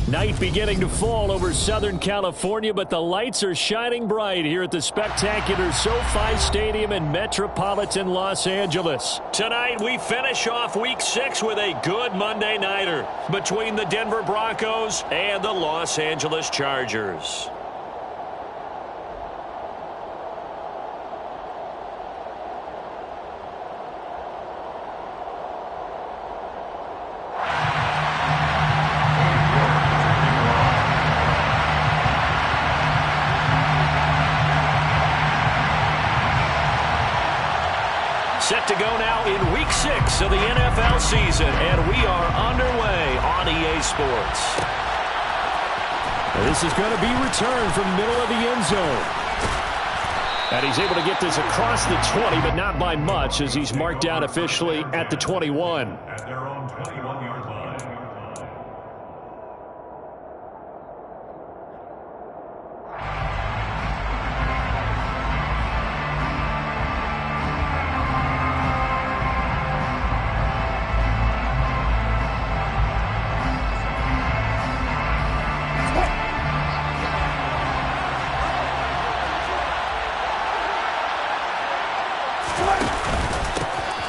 Night beginning to fall over Southern California, but the lights are shining bright here at the spectacular SoFi Stadium in metropolitan Los Angeles. Tonight, we finish off Week 6 with a good Monday nighter between the Denver Broncos and the Los Angeles Chargers. Set to go now in Week 6 of the NFL season, and we are underway on EA Sports. This is going to be returned from the middle of the end zone. And he's able to get this across the 20, but not by much, as he's marked down officially at the 21. At their own 21-yard line.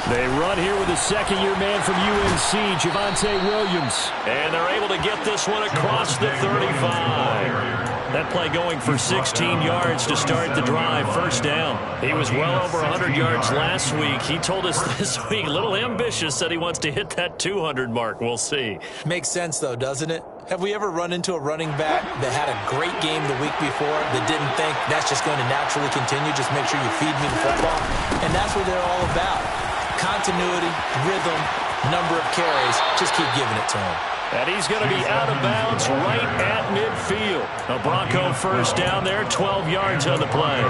They run here with a second-year man from UNC, Javonte Williams. And they're able to get this one across the 35. That play going for 16 yards to start the drive, first down. He was well over 100 yards last week. He told us this week, a little ambitious, said he wants to hit that 200 mark. We'll see. Makes sense, though, doesn't it? Have we ever run into a running back that had a great game the week before that didn't think that's just going to naturally continue? Just make sure you feed me the football. And that's what they're all about. Continuity, rhythm, number of carries. Just keep giving it to him. And he's going to be out of bounds right at midfield. A Bronco first down there, 12 yards on the play.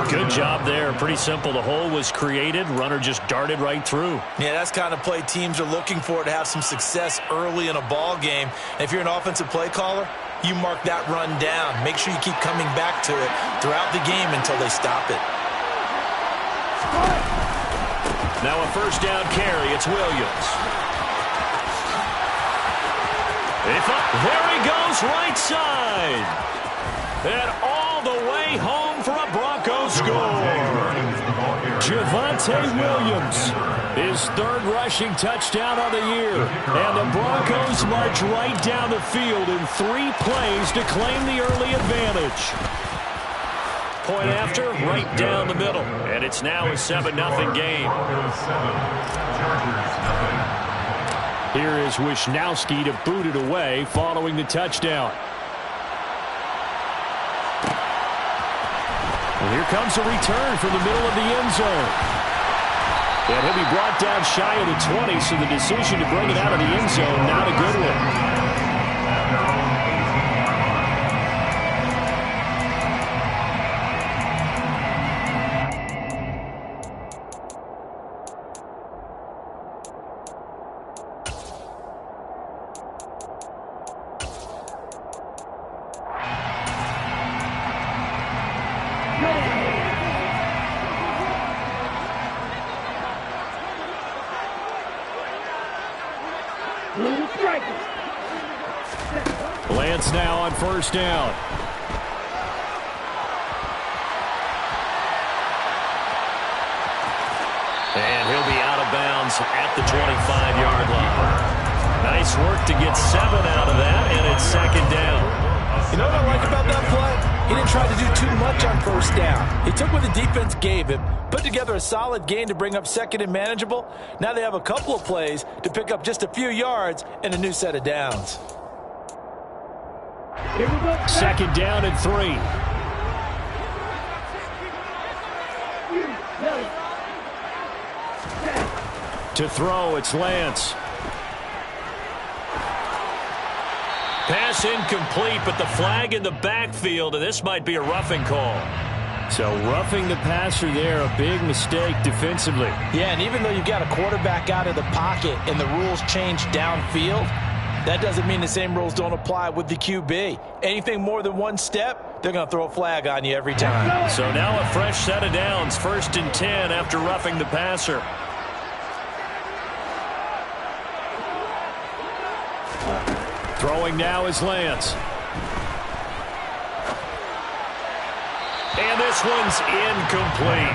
Good job there. Pretty simple. The hole was created. Runner just darted right through. Yeah, that's the kind of play teams are looking for to have some success early in a ball game. And if you're an offensive play caller, you mark that run down. Make sure you keep coming back to it throughout the game until they stop it. Now a first down carry. It's Williams. There he goes, right side. And all the way home for a Broncos score. Javonte Williams, his third rushing touchdown of the year. And the Broncos march right down the field in 3 plays to claim the early advantage. Point after, right down the middle. And it's now a 7-0 game. Here is Wisnowski to boot it away following the touchdown. And here comes a return from the middle of the end zone. And he'll be brought down shy of the 20, so the decision to bring it out of the end zone, not a good one. Lance now on first down. And he'll be out of bounds at the 25-yard line. Nice work to get 7 out of that, and it's second down. You know what I like about that play? He didn't try to do too much on first down. He took what the defense gave him, put together a solid gain to bring up second and manageable. Now they have a couple of plays to pick up just a few yards and a new set of downs. Second down and 3. To throw, it's Lance. Pass incomplete, but the flag in the backfield, and this might be a roughing call. So roughing the passer there, a big mistake defensively. Yeah, and even though you've got a quarterback out of the pocket and the rules change downfield, that doesn't mean the same rules don't apply with the QB. Anything more than one step, they're going to throw a flag on you every time. So now a fresh set of downs, 1st and 10 after roughing the passer. Throwing now is Lance. And this one's incomplete.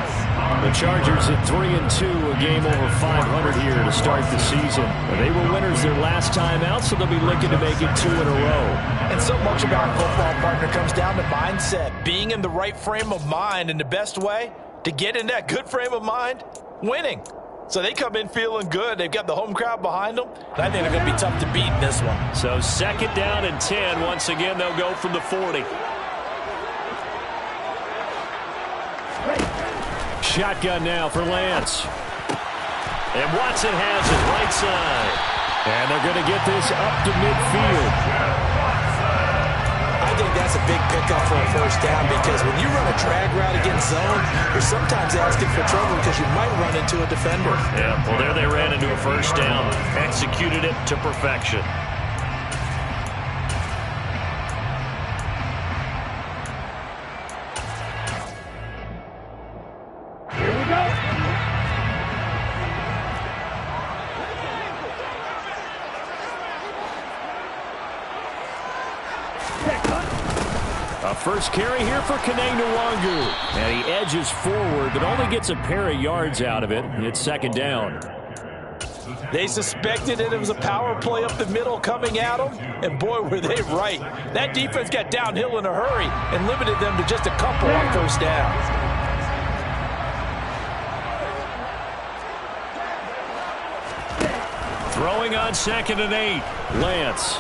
The Chargers at 3-2, a game over 500 here to start the season. They were winners their last time out, so they'll be looking to make it 2 in a row. And so much about football, partner, comes down to mindset. Being in the right frame of mind, and the best way to get in that good frame of mind, winning. So they come in feeling good. They've got the home crowd behind them. I think they're going to be tough to beat in this one. So 2nd down and 10. Once again, they'll go from the 40. Shotgun now for Lance. And Watson has it right side. And they're going to get this up to midfield. I think that's a big pickup for a first down because when you run a drag route against zone, you're sometimes asking for trouble because you might run into a defender. Yeah, well, there they ran into a first down. Executed it to perfection. First carry here for Kaneng Nwangu. And he edges forward, but only gets a pair of yards out of it. It's 2nd down. They suspected it was a power play up the middle coming at them, and boy, were they right. That defense got downhill in a hurry and limited them to just a couple on first down. Throwing on 2nd and 8. Lance.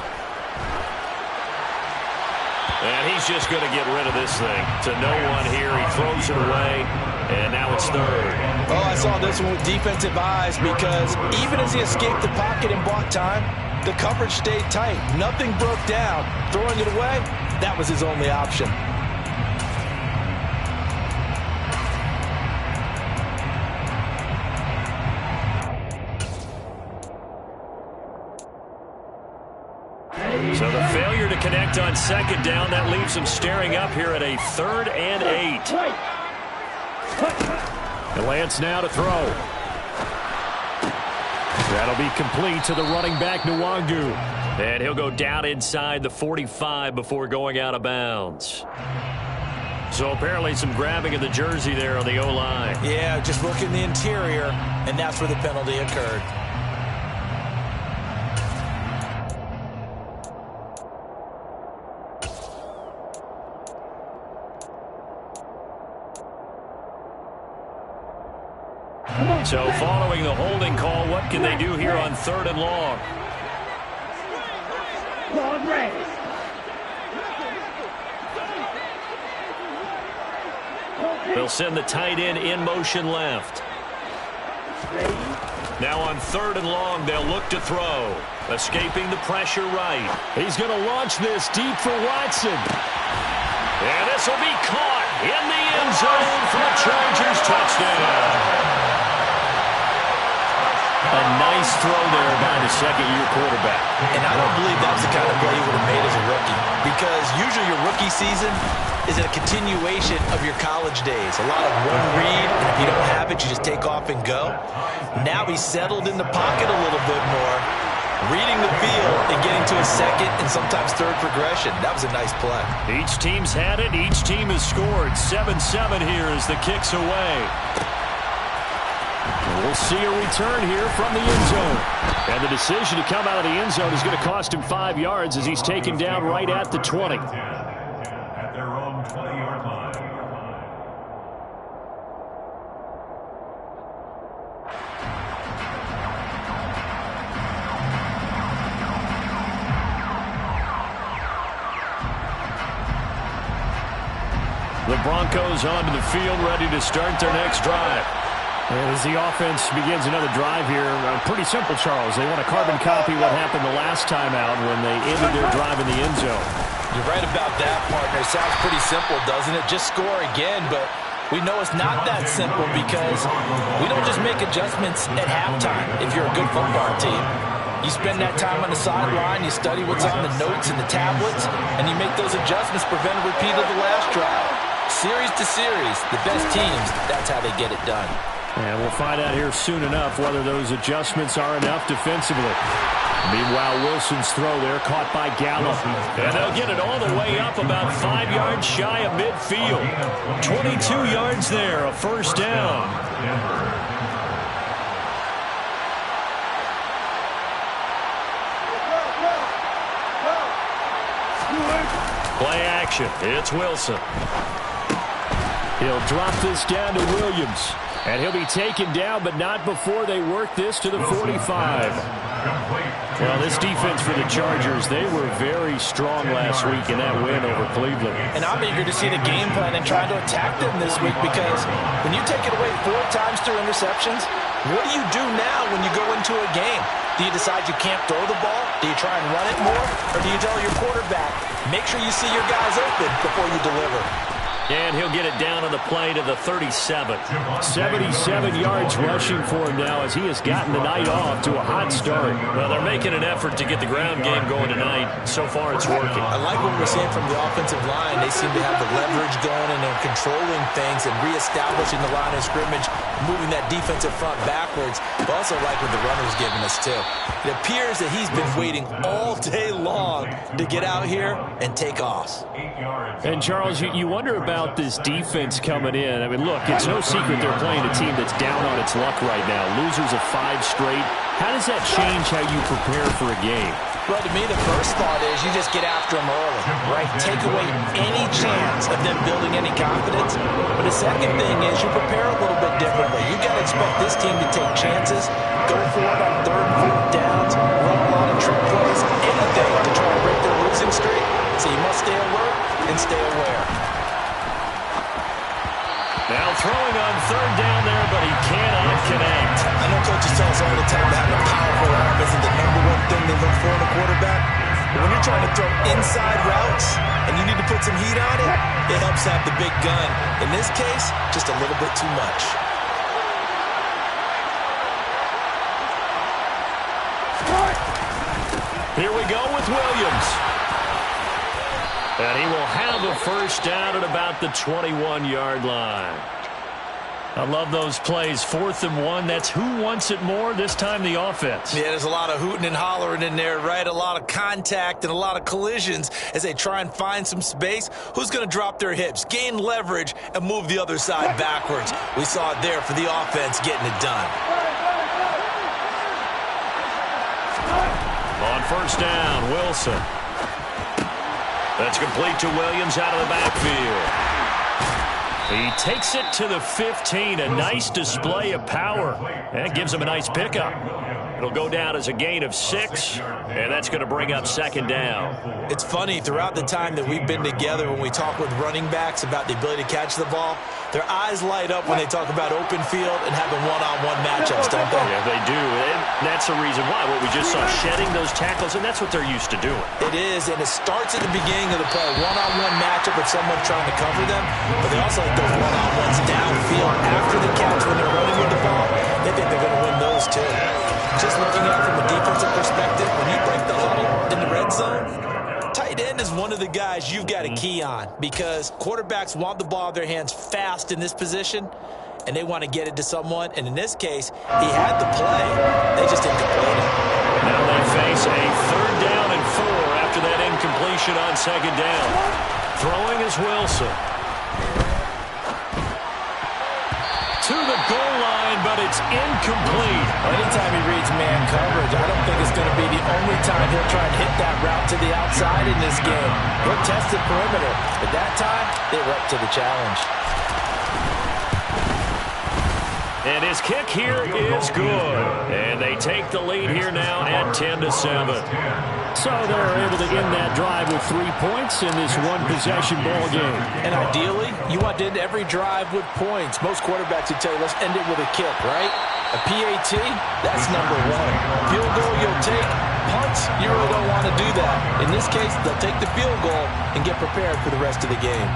And he's just going to get rid of this thing to no one here. He throws it away, and now it's 3rd. Oh, I saw this one with defensive eyes because even as he escaped the pocket and bought time, the coverage stayed tight. Nothing broke down. Throwing it away, that was his only option. So the failure to connect on 2nd down, that leaves him staring up here at a 3rd and 8. And Lance now to throw. That'll be complete to the running back, Nwangu. And he'll go down inside the 45 before going out of bounds. So apparently some grabbing of the jersey there on the O-line. Yeah, just working the interior, and that's where the penalty occurred. So following the holding call, what can they do here on 3rd and long? They'll send the tight end in motion left. Now on 3rd and long, they'll look to throw. Escaping the pressure right. He's going to launch this deep for Watson. And this will be caught in the end zone for a Chargers touchdown. A nice throw there by the 2nd-year quarterback. And I don't believe that was the kind of play he would have made as a rookie. Because usually your rookie season is a continuation of your college days. A lot of one read, and if you don't have it, you just take off and go. Now he's settled in the pocket a little bit more, reading the field and getting to a 2nd and sometimes 3rd progression. That was a nice play. Each team's had it. Each team has scored. 7-7 here as the kick's away. We'll see a return here from the end zone. And the decision to come out of the end zone is going to cost him 5 yards as he's taken down right at the 20. At their own 20-yard line. The Broncos onto the field, ready to start their next drive. As the offense begins another drive here, pretty simple, Charles. They want to carbon copy what happened the last time out when they ended their drive in the end zone. You're right about that, partner. Sounds pretty simple, doesn't it? Just score again, but we know it's not that simple because we don't just make adjustments at halftime if you're a good football team. You spend that time on the sideline, you study what's on the notes and the tablets, and you make those adjustments, prevent a repeat of the last drive. Series to series, the best teams, that's how they get it done. And we'll find out here soon enough whether those adjustments are enough defensively. Meanwhile, Wilson's throw there caught by Gallup. And they'll get it all the way up about 5 yards shy of midfield. 22 yards there, a first down. Play action. It's Wilson. He'll drop this down to Williams. And he'll be taken down, but not before they work this to the 45. Well, this defense for the Chargers, they were very strong last week in that win over Cleveland. And I'm eager to see the game plan and try to attack them this week, because when you take it away 4 times through interceptions, what do you do now when you go into a game? Do you decide you can't throw the ball? Do you try and run it more? Or do you tell your quarterback, make sure you see your guys open before you deliver? And he'll get it down on the play to the 37. 77 yards rushing for him now as he has gotten the night off to a hot start. Well, they're making an effort to get the ground game going tonight. So far, it's working. I like what we're seeing from the offensive line. They seem to have the leverage going, and they're controlling things and reestablishing the line of scrimmage, moving that defensive front backwards. But also like what the runner's giving us, too. It appears that he's been waiting all day long to get out here and take off. And, Charles, you wonder about this defense coming in. I mean, look, it's no secret they're playing a team that's down on its luck right now. Losers of 5 straight. How does that change how you prepare for a game? Well, to me, the first thought is you just get after them early, right? Take away any chance of them building any confidence. But the second thing is you prepare a little bit differently. You got to expect this team to take chances, go for it on 3rd and 4th downs, run a lot of trick plays, anything to try to break their losing streak. So you must stay alert and stay aware. Now throwing on 3rd down there, but he cannot connect. I know coaches tell us all the time that having a powerful arm isn't the #1 thing they look for in a quarterback. But when you're trying to throw inside routes and you need to put some heat on it, it helps have the big gun. In this case, just a little bit too much. Here we go with Williams. And he will have a first down at about the 21-yard line. I love those plays. 4th and 1. That's who wants it more, this time the offense. Yeah, there's a lot of hooting and hollering in there, right? A lot of contact and a lot of collisions as they try and find some space. Who's going to drop their hips, gain leverage, and move the other side backwards? We saw it there for the offense getting it done. On 1st down, Wilson. That's complete to Williams out of the backfield. He takes it to the 15. A nice display of power. That gives him a nice pickup. It'll go down as a gain of 6, and that's going to bring up 2nd down. It's funny, throughout the time that we've been together, when we talk with running backs about the ability to catch the ball, their eyes light up when they talk about open field and having one-on-one matchups, don't they? Yeah, they do. And that's the reason why. What we just saw, shedding those tackles, and that's what they're used to doing. It is, and it starts at the beginning of the play. One-on-one matchup with someone trying to cover them, but they also like those one-on-ones downfield after the catch when they're running with the ball. They think they're going to win those, too. Just looking at it from a defensive perspective, when you break the huddle in the red zone, tight end is one of the guys you've got to key on, because quarterbacks want the ball in their hands fast in this position, and they want to get it to someone. And in this case, he had the play. They just didn't complete it. Now they face a 3rd down and 4 after that incompletion on 2nd down. Throwing is Wilson. To the goal line, but it's incomplete. Anytime he reads man coverage, I don't think it's going to be the only time he'll try and hit that route to the outside in this game. He'll test the perimeter, but that time, they were up to the challenge. And his kick here is good. And they take the lead here now at 10-7. So they're able to end that drive with 3 points in this one-possession ball game. And ideally, you want to end every drive with points. Most quarterbacks would tell you, let's end it with a kick, right? A PAT, that's #1. Field goal you'll take. Punts, you really don't want to do that. In this case, they'll take the field goal and get prepared for the rest of the game.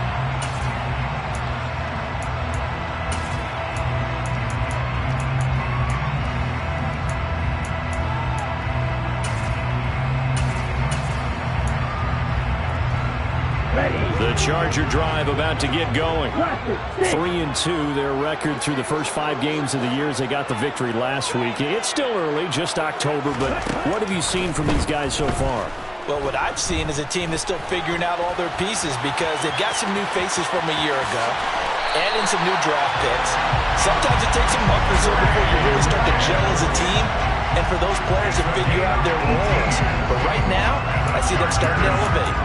The Charger drive about to get going. 3-2, their record through the first 5 games of the year as they got the victory last week. It's still early, just October, but what have you seen from these guys so far? Well, what I've seen is a team that's still figuring out all their pieces because they've got some new faces from a year ago, add in some new draft picks. Sometimes it takes a month or so before you really start to gel as a team and for those players to figure out their roles. But right now, I see them starting to elevate.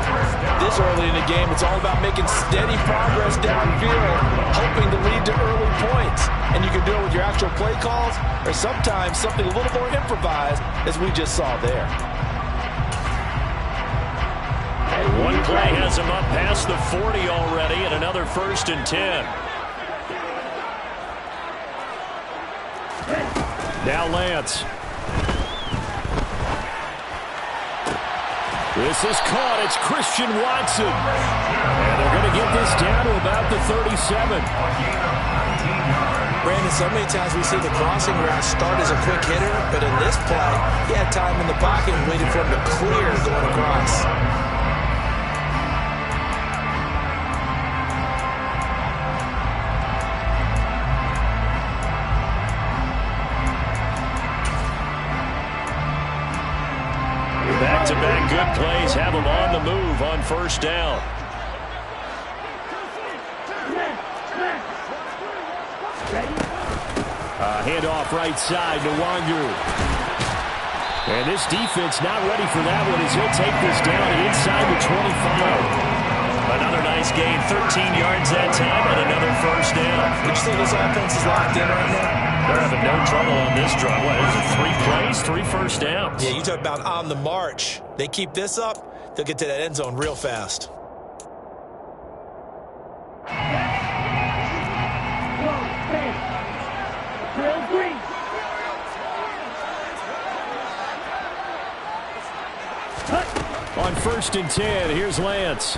This early in the game, it's all about making steady progress downfield, hoping to lead to early points. And you can do it with your actual play calls or sometimes something a little more improvised, as we just saw there. One play has him up past the 40 already, and another 1st and 10. Now Lance. This is caught. It's Christian Watson. And they're going to get this down to about the 37. Brandon, so many times we see the crossing route start as a quick hitter, but in this play, he had time in the pocket and waited for him to clear going across. Back-to-back good plays have them on the move on 1st down. Handoff right side to Wangu. And this defense not ready for that one as he'll take this down inside the 25. Another nice gain, 13 yards that time, and another 1st down. Would you say this offense is locked in right now? They're having no trouble on this drive. What is it, 3 plays, 3 first downs? Yeah, you talk about on the march. They keep this up, they'll get to that end zone real fast. On 1st and 10, here's Lance.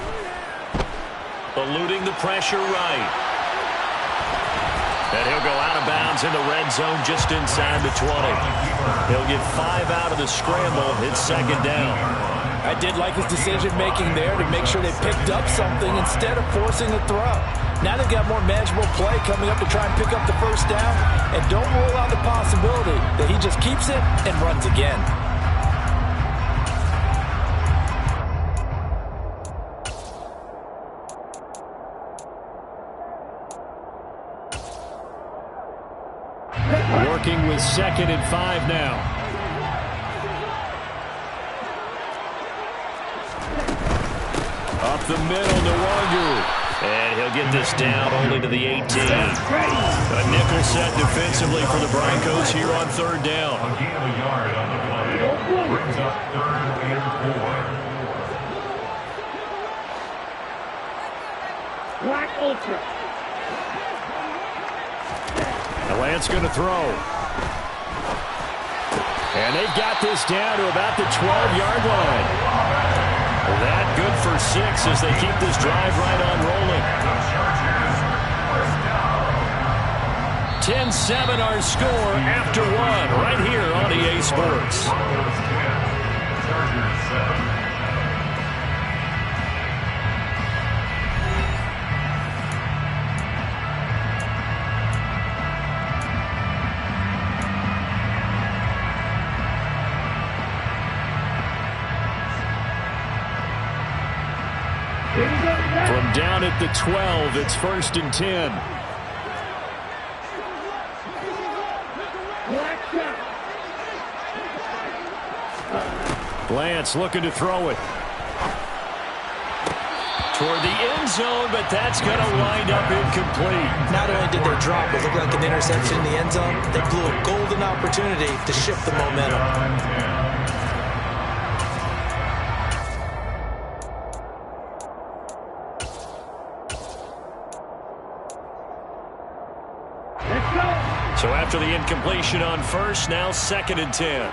Eluding the pressure right. And he'll go out of bounds in the red zone just inside the 20. He'll get 5 out of the scramble. It's 2nd down. I did like his decision-making there to make sure they picked up something instead of forcing a throw. Now they've got more manageable play coming up to try and pick up the 1st down. And don't rule out the possibility that he just keeps it and runs again. Working with 2nd and 5 now. Up the middle to Wangu. And he'll get this down only to the 18. A nickel set defensively for the Broncos here on 3rd down. A gain of a yard on the play. Brings up 3rd and 4. Black Ultra. Now Lance going to throw. And they've got this down to about the 12-yard line. That good for 6 as they keep this drive right on rolling. 10-7 our score after 1 right here on EA Sports. From down at the 12, it's 1st and 10. Lance looking to throw it. Toward the end zone, but that's going to wind up incomplete. Not only did they drop what looked like an interception in the end zone, they blew a golden opportunity to shift the momentum. So after the incompletion on 1st, now 2nd and 10.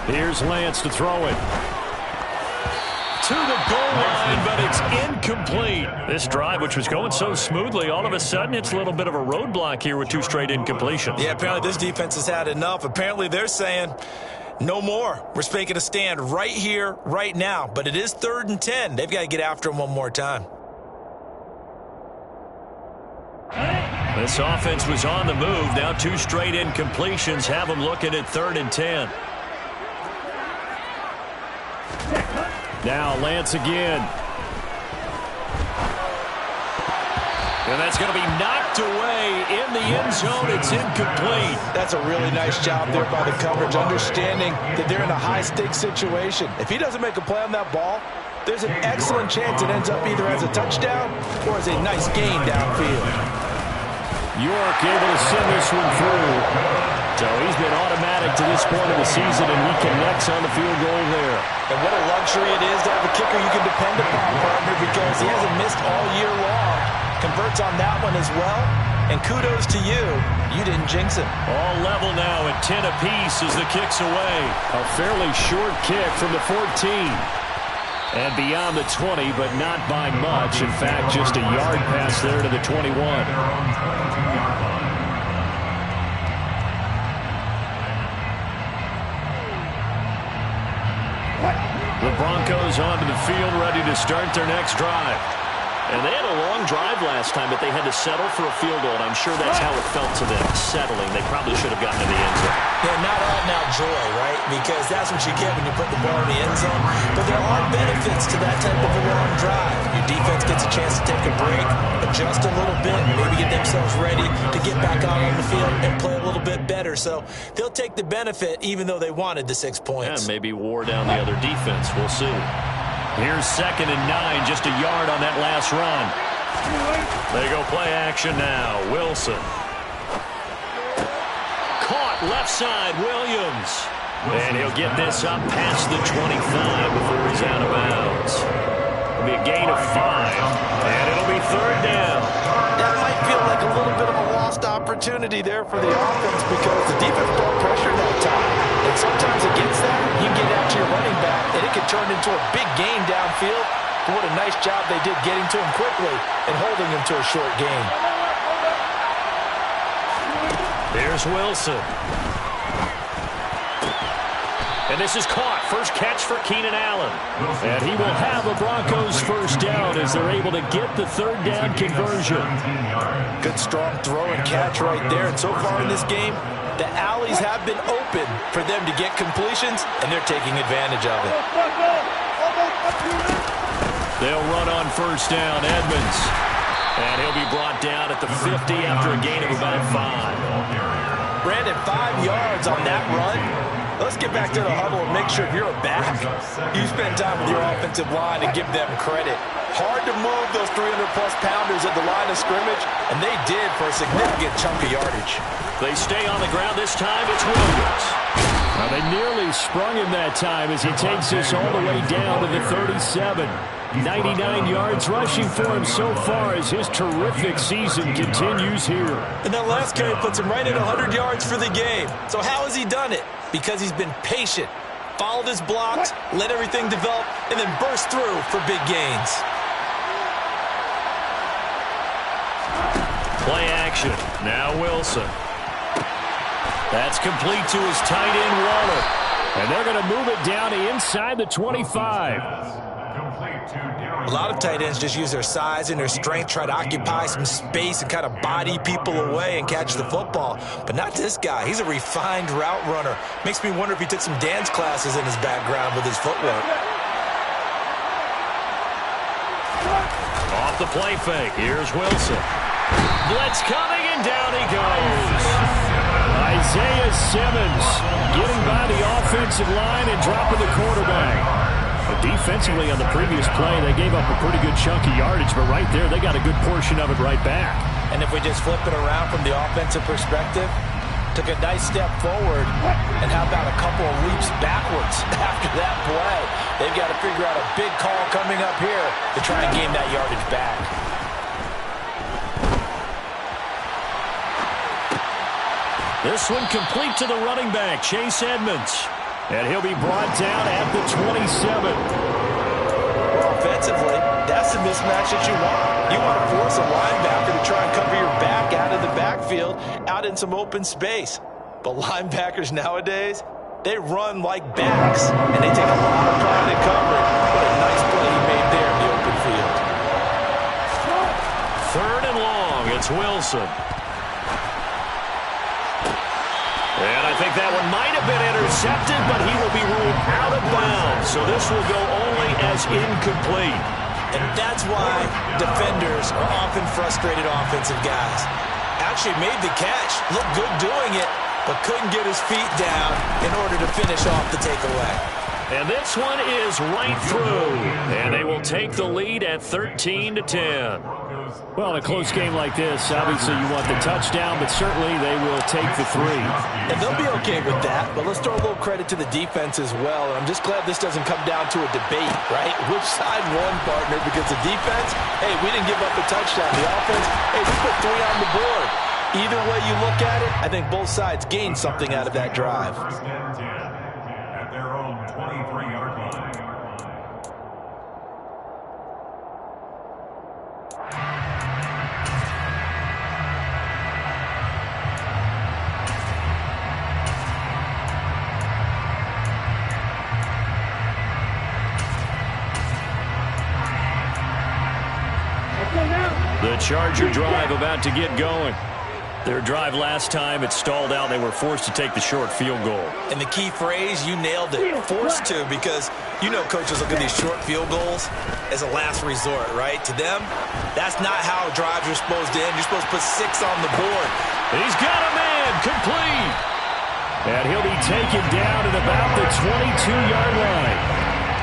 Here's Lance to throw it. To the goal line, but it's incomplete. incomplete. This drive, which was going so smoothly, all of a sudden it's a little bit of a roadblock here with 2 straight incompletions. Yeah, apparently this defense has had enough. Apparently they're saying no more. We're making a stand right here, right now. But it is 3rd and 10. They've got to get after him one more time. This offense was on the move. Now 2 straight incompletions have them looking at 3rd and 10. Now Lance again. And that's going to be knocked away in the end zone. It's incomplete. That's a really nice job there by the coverage, understanding that they're in a high-stakes situation. If he doesn't make a play on that ball, there's an excellent chance it ends up either as a touchdown or as a nice gain downfield. York able to send this one through. So he's been automatic to this point of the season, and he connects on the field goal there. And what a luxury it is to have a kicker you can depend upon, partner, because he hasn't missed all year long. Converts on that one as well. And kudos to you. You didn't jinx him. All level now at 10 apiece as the kick's away. A fairly short kick from the 14. And beyond the 20, but not by much. In fact, just a yard pass there to the 21. The Broncos onto the field, ready to start their next drive. And they had a long drive last time, but they had to settle for a field goal. And I'm sure that's how it felt to them, settling. They probably should have gotten to the end zone. Yeah, not out-and-out joy, right? Because that's what you get when you put the ball in the end zone. But there are benefits to that type of a long drive. Your defense gets a chance to take a break, adjust a little bit, maybe get themselves ready to get back out on the field and play a little bit better. So they'll take the benefit even though they wanted the 6 points. Yeah, maybe wore down the other defense. We'll see. Here's 2nd and 9, just a yard on that last run. They go play action now. Wilson. Caught left side, Williams. And he'll get this up past the 25 before he's out of bounds. It'll be a gain of 5, and it'll be 3rd down. That might feel like a little bit of a lost opportunity there for the offense because the defense brought pressure that time. And sometimes against that, you get out to your running back, and it can turn into a big gain downfield. But what a nice job they did getting to him quickly and holding him to a short gain. There's Wilson. And this is caught. First catch for Keenan Allen. And he will have a Broncos first down as they're able to get the 3rd down conversion. Good strong throw and catch right there. And so far in this game, the alleys have been open for them to get completions, and they're taking advantage of it. They'll run on first down, Edmonds. And he'll be brought down at the 50 after a gain of about 5. Brandon, 5 yards on that run. Let's get back to the huddle and make sure if you're a back, you spend time with your offensive line and give them credit. Hard to move those 300-plus pounders at the line of scrimmage, and they did for a significant chunk of yardage. They stay on the ground this time. It's Williams. Now they nearly sprung him that time as he takes this all the way down to the 37. 99 yards rushing for him so far as his terrific season continues here. And that last carry puts him right at 100 yards for the game. So how has he done it? Because he's been patient, followed his blocks, let everything develop, and then burst through for big gains. Play action. Now Wilson. That's complete to his tight end, Waller. And they're going to move it down to inside the 25. A lot of tight ends just use their size and their strength, try to occupy some space and kind of body people away and catch the football. But not this guy. He's a refined route runner. Makes me wonder if he took some dance classes in his background with his footwork. Off the play fake. Here's Wilson. Blitz coming, and down he goes. Isaiah Simmons getting by the offensive line and dropping the quarterback. But defensively on the previous play, they gave up a pretty good chunk of yardage, but right there, they got a good portion of it right back. And if we just flip it around from the offensive perspective, took a nice step forward, and how about a couple of leaps backwards after that play? They've got to figure out a big call coming up here to try and gain that yardage back. This one complete to the running back, Chase Edmonds. And he'll be brought down at the 27. Well, offensively, that's the the mismatch that you want. You want to force a linebacker to try and cover your back out of the backfield, out in some open space. But linebackers nowadays, they run like backs, and they take a lot of pride in covering. What a nice play he made there in the open field. 3rd and long. It's Wilson. And I think that one might have been intercepted, but he will be ruled out of bounds. So this will go only as incomplete. And that's why defenders are often frustrated offensive guys. Actually made the catch, looked good doing it, but couldn't get his feet down in order to finish off the takeaway. And this one is right through. And they will take the lead at 13-10. Well, in a close game like this, obviously you want the touchdown, but certainly they will take the 3. And they'll be okay with that, but let's throw a little credit to the defense as well. And I'm just glad this doesn't come down to a debate, right? Which side won, partner? Because the defense, hey, we didn't give up a touchdown. The offense, hey, we put 3 on the board. Either way you look at it, I think both sides gained something out of that drive. At their own 23-yard line. The Charger drive about to get going. Their drive last time, it stalled out. They were forced to take the short field goal. And the key phrase, you nailed it, forced to, because you know coaches look at these short field goals as a last resort, right? To them, that's not how drives are supposed to end. You're supposed to put 6 on the board. He's got a man, complete. And he'll be taken down at about the 22-yard line.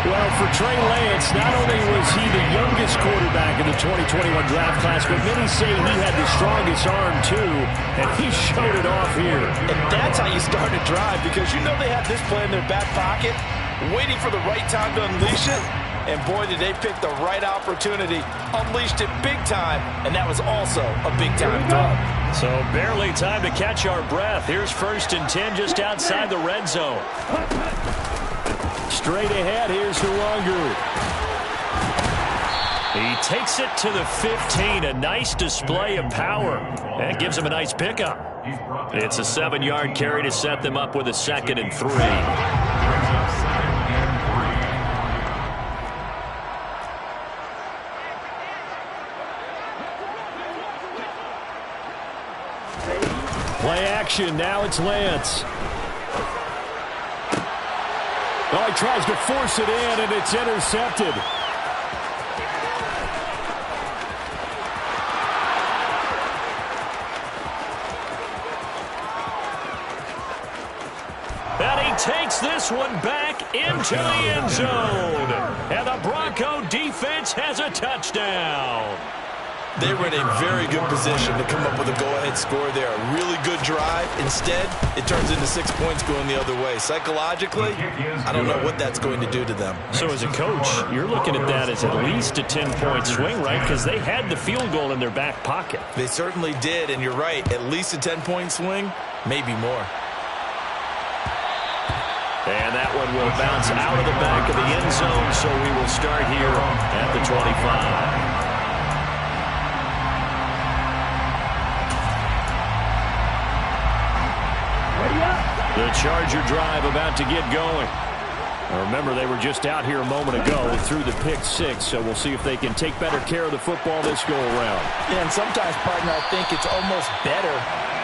Well, for Trey Lance, not only was he the youngest quarterback in the 2021 draft class, but many say he had the strongest arm, too, and he showed it off here. And that's how you start a drive, because you know they have this play in their back pocket, waiting for the right time to unleash it. And boy, did they pick the right opportunity, unleashed it big time, and that was also a big-time throw. So barely time to catch our breath. Here's 1st and 10 just outside the red zone. Straight ahead, here's Huangu. He takes it to the 15, a nice display of power. That gives him a nice pickup. It's a 7-yard carry to set them up with a 2nd and 3. Play action, now it's Lance. Oh, he tries to force it in, and it's intercepted. And he takes this one back into the end zone. And the Bronco defense has a touchdown. They were in a very good position to come up with a go-ahead score there. A really good drive. Instead, it turns into 6 points going the other way. Psychologically, I don't know what that's going to do to them. So as a coach, you're looking at that as at least a 10-point swing, right? Because they had the field goal in their back pocket. They certainly did, and you're right. At least a 10-point swing, maybe more. And that one will bounce out of the back of the end zone, so we will start here at the 25. The Charger drive about to get going. Now remember, they were just out here a moment ago through the pick 6, so we'll see if they can take better care of the football this go-around. Yeah, and sometimes, partner, I think it's almost better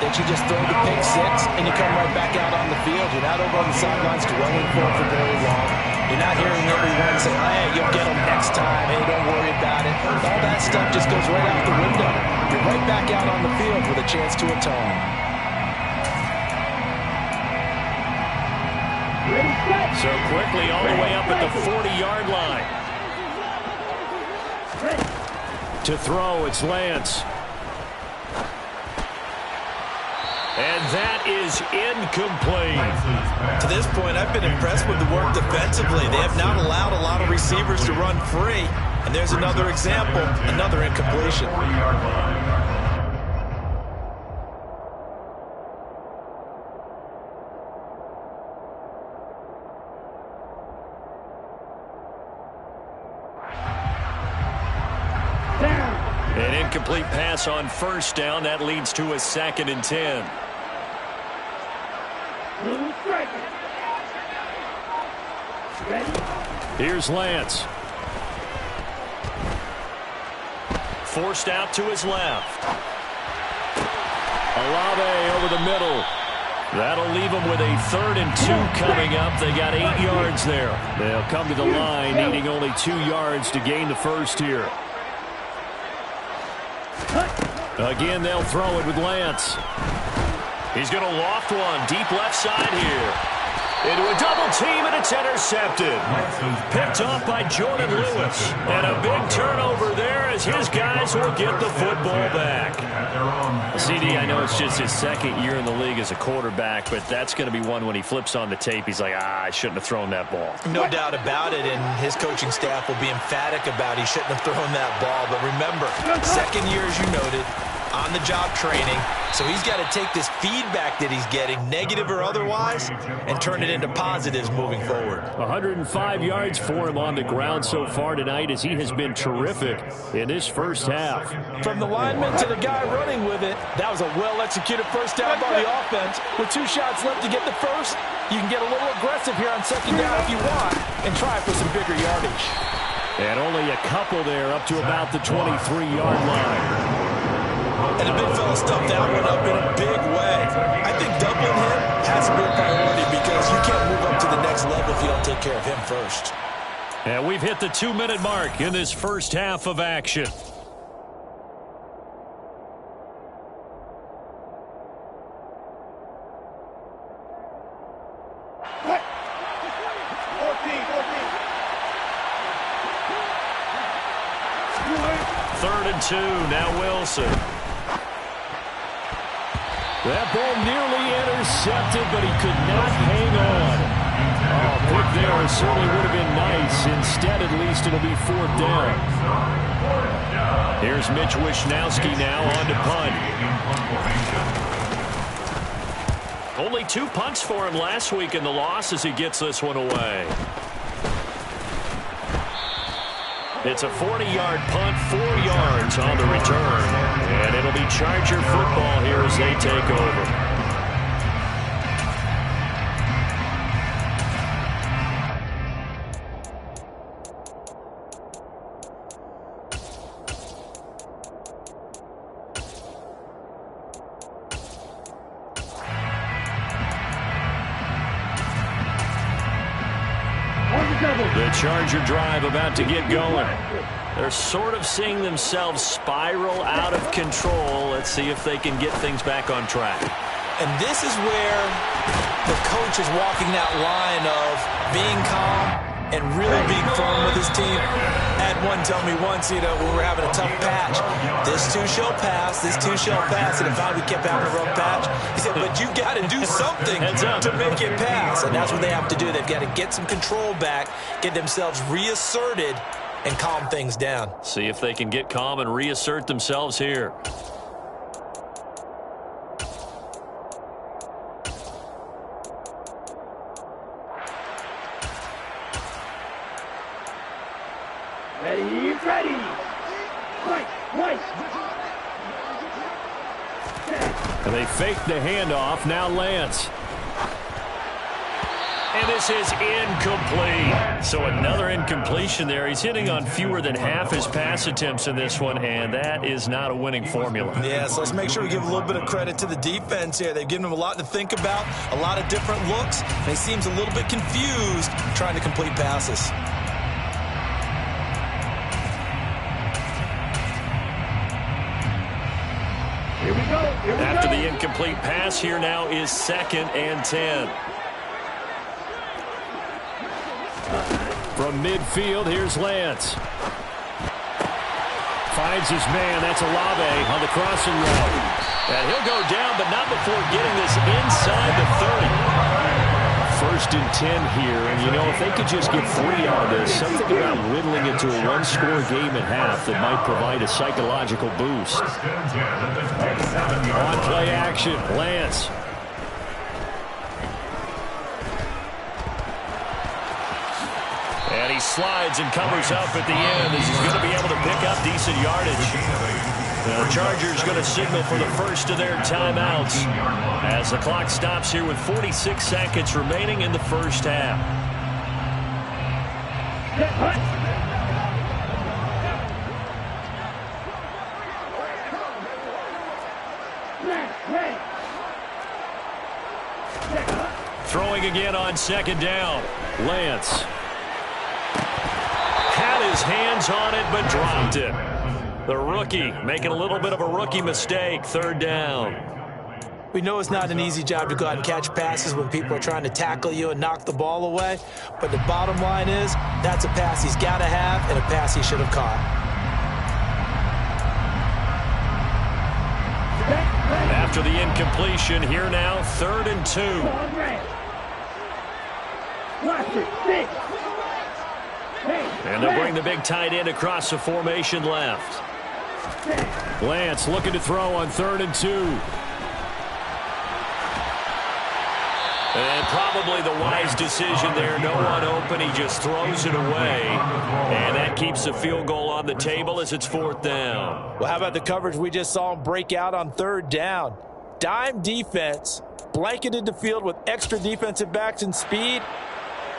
that you just throw the pick 6 and you come right back out on the field. You're not over on the sidelines dwelling for it for very long. You're not hearing everyone say, hey, you'll get them next time. Hey, don't worry about it. All that stuff just goes right out the window. You're right back out on the field with a chance to atone. So quickly all the way up at the 40-yard line. To throw, it's Lance. And that is incomplete. To this point, I've been impressed with the work defensively. They have not allowed a lot of receivers to run free. And there's another example, another incompletion. An incomplete pass on first down. That leads to a 2nd and 10. Here's Lance. Forced out to his left. Olave over the middle. That'll leave them with a 3rd and 2 coming up. They got 8 yards there. They'll come to the line needing only 2 yards to gain the first here. Again, they'll throw it with Lance. He's going to loft one deep left side here. Into a double team, and it's intercepted. Picked off by Jordan Lewis. And a big turnover there as his guys will get the football back. CD, I know it's just his 2nd year in the league as a quarterback, but that's going to be one when he flips on the tape. He's like, I shouldn't have thrown that ball. No doubt about it, and his coaching staff will be emphatic about he shouldn't have thrown that ball. But remember, 2nd year, as you noted, on-the-job training. So he's got to take this feedback that he's getting, negative or otherwise, and turn it into positives moving forward. 105 yards for him on the ground so far tonight as he has been terrific in this first half. From the lineman to the guy running with it, that was a well-executed first down by the offense. With 2 shots left to get the first, you can get a little aggressive here on 2nd down if you want and try for some bigger yardage. And only a couple there up to about the 23-yard line. And the big fella stuffed that one up in a big way. I think doubling him has to be a priority because you can't move up to the next level if you don't take care of him first. And we've hit the 2-minute mark in this first half of action. Third and 2, now Wilson. That ball nearly intercepted, but he could not hang on. Oh, pick there certainly would have been nice. Instead, at least, it'll be 4th down. Here's Mitch Wishnowski now on to punt. Only 2 punts for him last week in the loss as he gets this one away. It's a 40-yard punt, 4 yards on the return. And it'll be Charger football here as they take over. The Charger drive about to get going. They're sort of seeing themselves spiral out of control. Let's see if they can get things back on track. And this is where the coach is walking that line of being calm and really being firm with his team. Had one tell me once, when we were having a tough patch, this too shall pass, this too shall pass. And if we kept having a rough patch, he said, but you got to do something to make it pass. And that's what they have to do. They've got to get some control back, get themselves reasserted, and calm things down. See if they can get calm and reassert themselves here. Ready. White. And they fake the handoff. Now Lance. And this is incomplete. So another incompletion there. He's hitting on fewer than half his pass attempts in this one, and that is not a winning formula. Yeah, so let's make sure we give a little bit of credit to the defense here. They've given him a lot to think about, a lot of different looks, and he seems a little bit confused trying to complete passes. Here we go. After the incomplete pass, here now is 2nd and 10. From midfield, here's Lance. Finds his man. That's Olave on the crossing route. And he'll go down, but not before getting this inside the 30. 1st and 10 here, and if they could just get 3 out of this, something about whittling it to a 1-score game at half that might provide a psychological boost. On play action, Lance. And he slides and covers up at the end as he's going to be able to pick up decent yardage. The Chargers going to signal for the first of their timeouts as the clock stops here with 46 seconds remaining in the first half. Throwing again on second down. Lance had his hands on it but dropped it. The rookie making a little bit of a rookie mistake. Third down. We know it's not an easy job to go out and catch passes when people are trying to tackle you and knock the ball away. But the bottom line is that's a pass he's got to have and a pass he should have caught. After the incompletion, here now, 3rd and 2. And they'll bring the big tight end across the formation left. Lance looking to throw on 3rd and 2. And probably the wise decision there. No one open. He just throws it away. And that keeps the field goal on the table as it's 4th down. Well, how about the coverage we just saw him break out on 3rd down? Dime defense, blanketed the field with extra defensive backs and speed.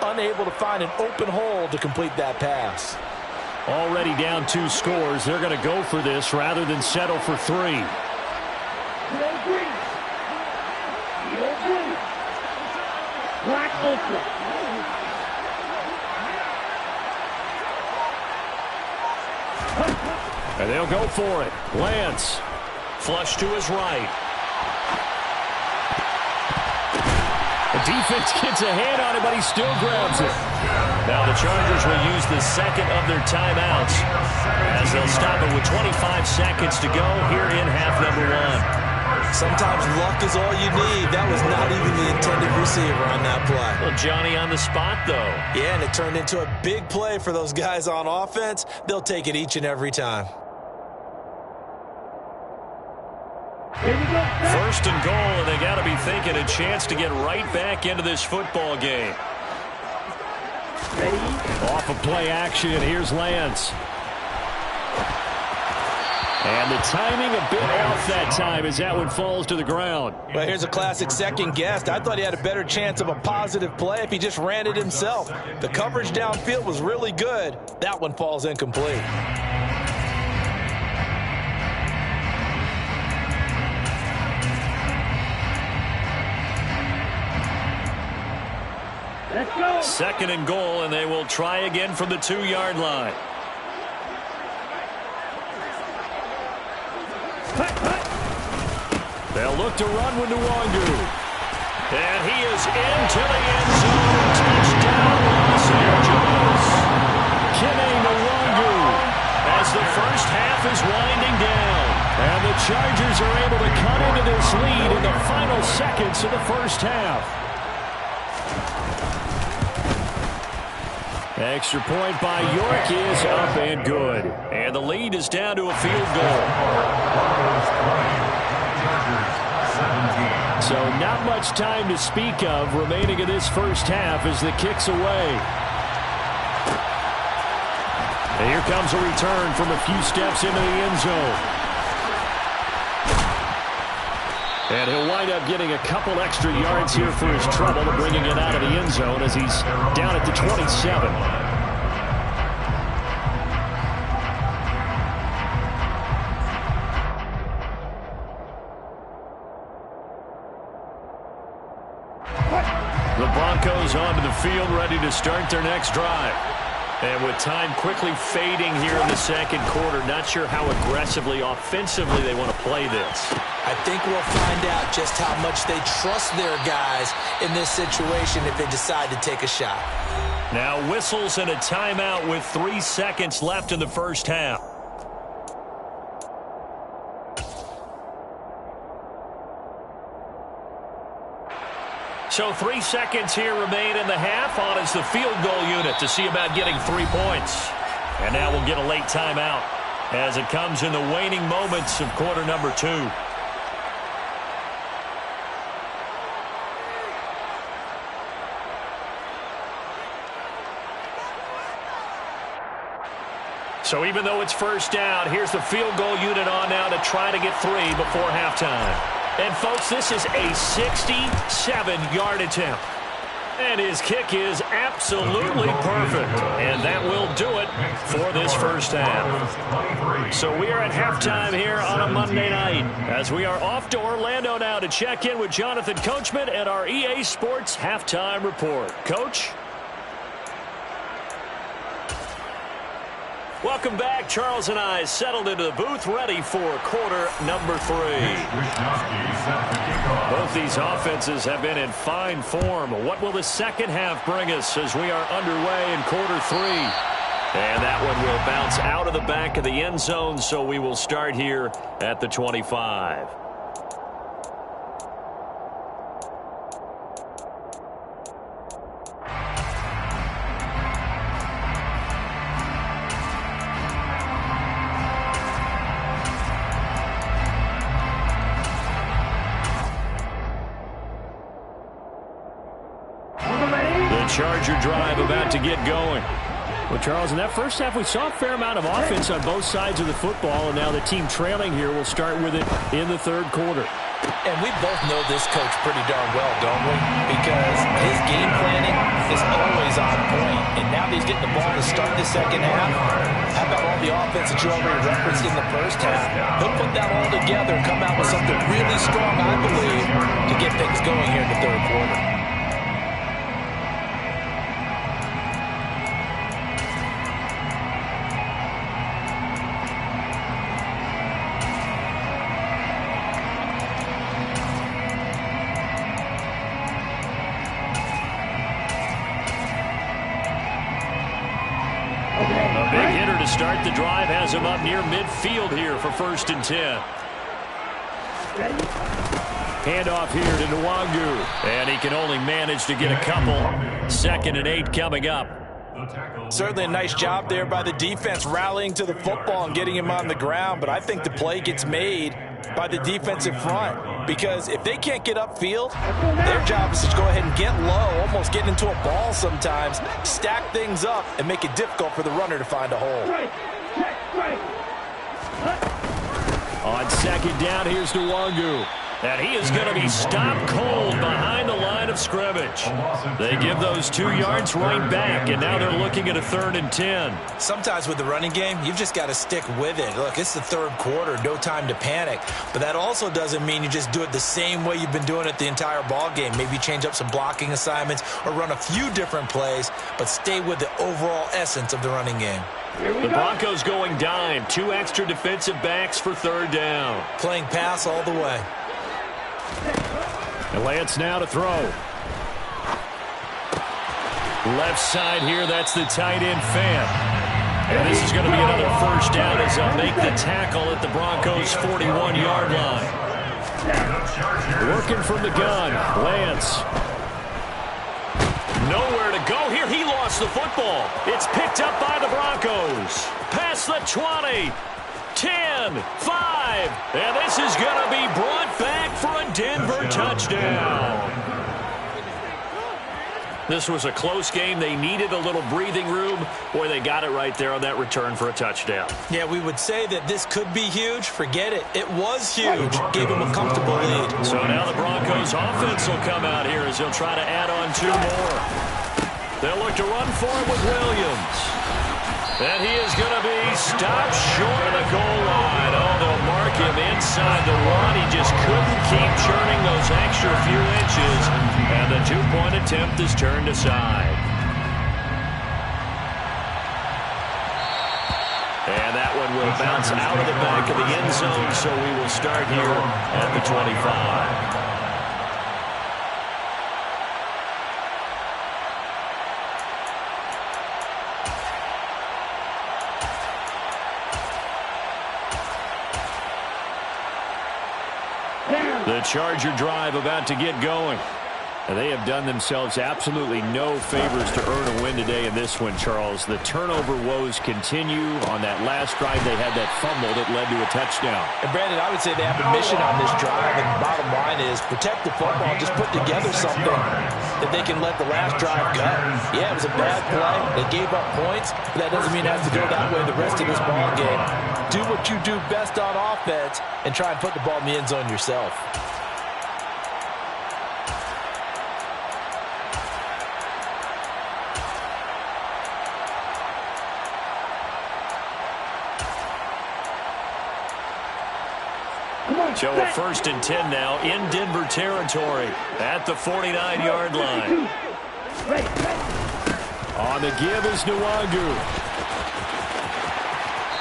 Unable to find an open hole to complete that pass. Already down 2 scores. They're going to go for this rather than settle for 3. And they'll go for it. Lance. Flush to his right. The defense gets a hand on it, but he still grabs it. Now the Chargers will use the second of their timeouts as they'll stop it with 25 seconds to go here in half number 1. Sometimes luck is all you need. That was not even the intended receiver on that play. Well, Johnny on the spot, though. Yeah, and it turned into a big play for those guys on offense. They'll take it each and every time. 1st and goal, and they got to be thinking a chance to get right back into this football game. Off of play action, here's Lance. And the timing a bit off that time as that one falls to the ground. Well, here's a classic second guess. I thought he had a better chance of a positive play if he just ran it himself. The coverage downfield was really good. That one falls incomplete. Let's go. 2nd and goal, and they will try again from the 2-yard line. They'll look to run with Nwangu. And he is into the end zone. Touchdown, Los Angeles. Kene Nwangu. As the first half is winding down. And the Chargers are able to cut into this lead in the final seconds of the first half. Extra point by York is up and good. And the lead is down to a field goal. So not much time to speak of remaining in this first half as the kick's away. And here comes a return from a few steps into the end zone. And he'll wind up getting a couple extra yards here for his trouble, bringing it out of the end zone as he's down at the 27. The Broncos onto the field, ready to start their next drive. And with time quickly fading here in the second quarter, not sure how aggressively, offensively they want to play this. I think we'll find out just how much they trust their guys in this situation if they decide to take a shot. Now whistles and a timeout with 3 seconds left in the first half. So 3 seconds here remain in the half. On is the field goal unit to see about getting 3 points. And now we'll get a late timeout as it comes in the waning moments of quarter number 2. So even though it's first down, here's the field goal unit on now to try to get 3 before halftime. And, folks, this is a 67-yard attempt. And his kick is absolutely perfect. And that will do it for this first half. So we are at halftime here on a Monday night as we are off to Orlando now to check in with Jonathan Coachman and our EA Sports Halftime Report. Coach? Welcome back. Charles and I settled into the booth, ready for quarter number 3. Both these offenses have been in fine form. What will the second half bring us as we are underway in quarter 3? And that one will bounce out of the back of the end zone, so we will start here at the 25. Charger drive about to get going. Well, Charles, in that first half, we saw a fair amount of offense on both sides of the football, and now the team trailing here will start with it in the third quarter. And we both know this coach pretty darn well, don't we? Because his game planning is always on point. And now that he's getting the ball to start the second half, how about all the offense that you already referenced in the first half? He'll put that all together and come out with something really strong, I believe, to get things going here in the third quarter. Start the drive, has him up near midfield here for 1st and 10. Handoff here to Nwangu. And he can only manage to get a couple. 2nd and 8 coming up. Certainly a nice job there by the defense rallying to the football and getting him on the ground, but I think the play gets made by the defensive front, because if they can't get upfield, their job is to go ahead and get low, almost get into a ball sometimes, stack things up, and make it difficult for the runner to find a hole. On 2nd down, here's Nwangu. And he is going to be stopped cold behind the line of scrimmage. They give those 2 yards right back, and now they're looking at a 3rd and 10. Sometimes with the running game, you've just got to stick with it. Look, it's the third quarter, no time to panic. But that also doesn't mean you just do it the same way you've been doing it the entire ball game. Maybe change up some blocking assignments or run a few different plays, but stay with the overall essence of the running game. The Broncos going dime. 2 extra defensive backs for 3rd down. Playing pass all the way. And Lance now to throw. Left side here, that's the tight end Fan. And this is going to be another 1st down as they'll make the tackle at the Broncos' 41-yard line. Working from the gun, Lance. Nowhere to go here. He lost the football. It's picked up by the Broncos. Past the 20. 10, 5, and this is going to be brought back for a Denver touchdown. This was a close game. They needed a little breathing room. Boy, they got it right there on that return for a touchdown. Yeah, we would say that this could be huge. Forget it. It was huge. Gave them a comfortable lead. So now the Broncos offense will come out here as they'll try to add on 2 more. They'll look to run for it with Williams. And he is going to be stopped short of the goal line. Oh, they'll mark him inside the 1. He just couldn't keep churning those extra few inches. And the 2-point attempt is turned aside. And that one will bounce out of the back of the end zone, so we will start here at the 25. The Charger drive about to get going. And they have done themselves absolutely no favors to earn a win today in this one, Charles. The turnover woes continue. On that last drive, they had that fumble that led to a touchdown. And Brandon, I would say they have a mission on this drive, and the bottom line is protect the football, just put together something that they can let the last drive go. Yeah, it was a bad play. They gave up points, but that doesn't mean it has to go that way the rest of this ball game. Do what you do best on offense and try and put the ball in the end zone yourself. So a 1st and 10 now in Denver territory at the 49-yard line. On the give is Nwangu.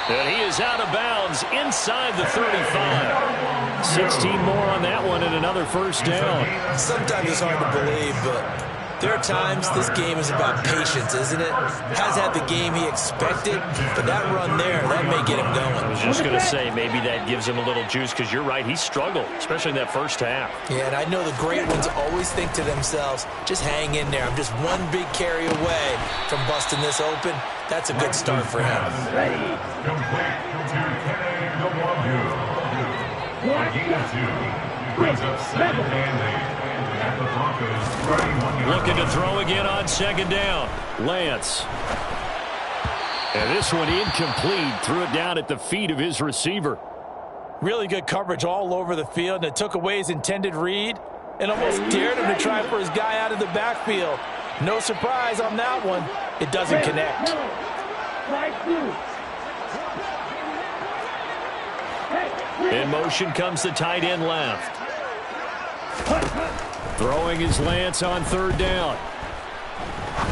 And he is out of bounds inside the 35. 16 more on that one and another first down. Sometimes it's hard to believe, but there are times this game is about patience, isn't it? Has had the game he expected, but that run there, that may get him going. I was just going to say, maybe that gives him a little juice, because you're right, he struggled, especially in that first half. Yeah, and I know the great ones always think to themselves, just hang in there. I'm just one big carry away from busting this open. That's a good start for him. Looking to throw again on 2nd down. Lance. And this one incomplete. Threw it down at the feet of his receiver. Really good coverage all over the field, and it took away his intended read and almost dared him to try for his guy out of the backfield. No surprise on that one. It doesn't connect. In motion comes the tight end left. Throwing his Lance on 3rd down.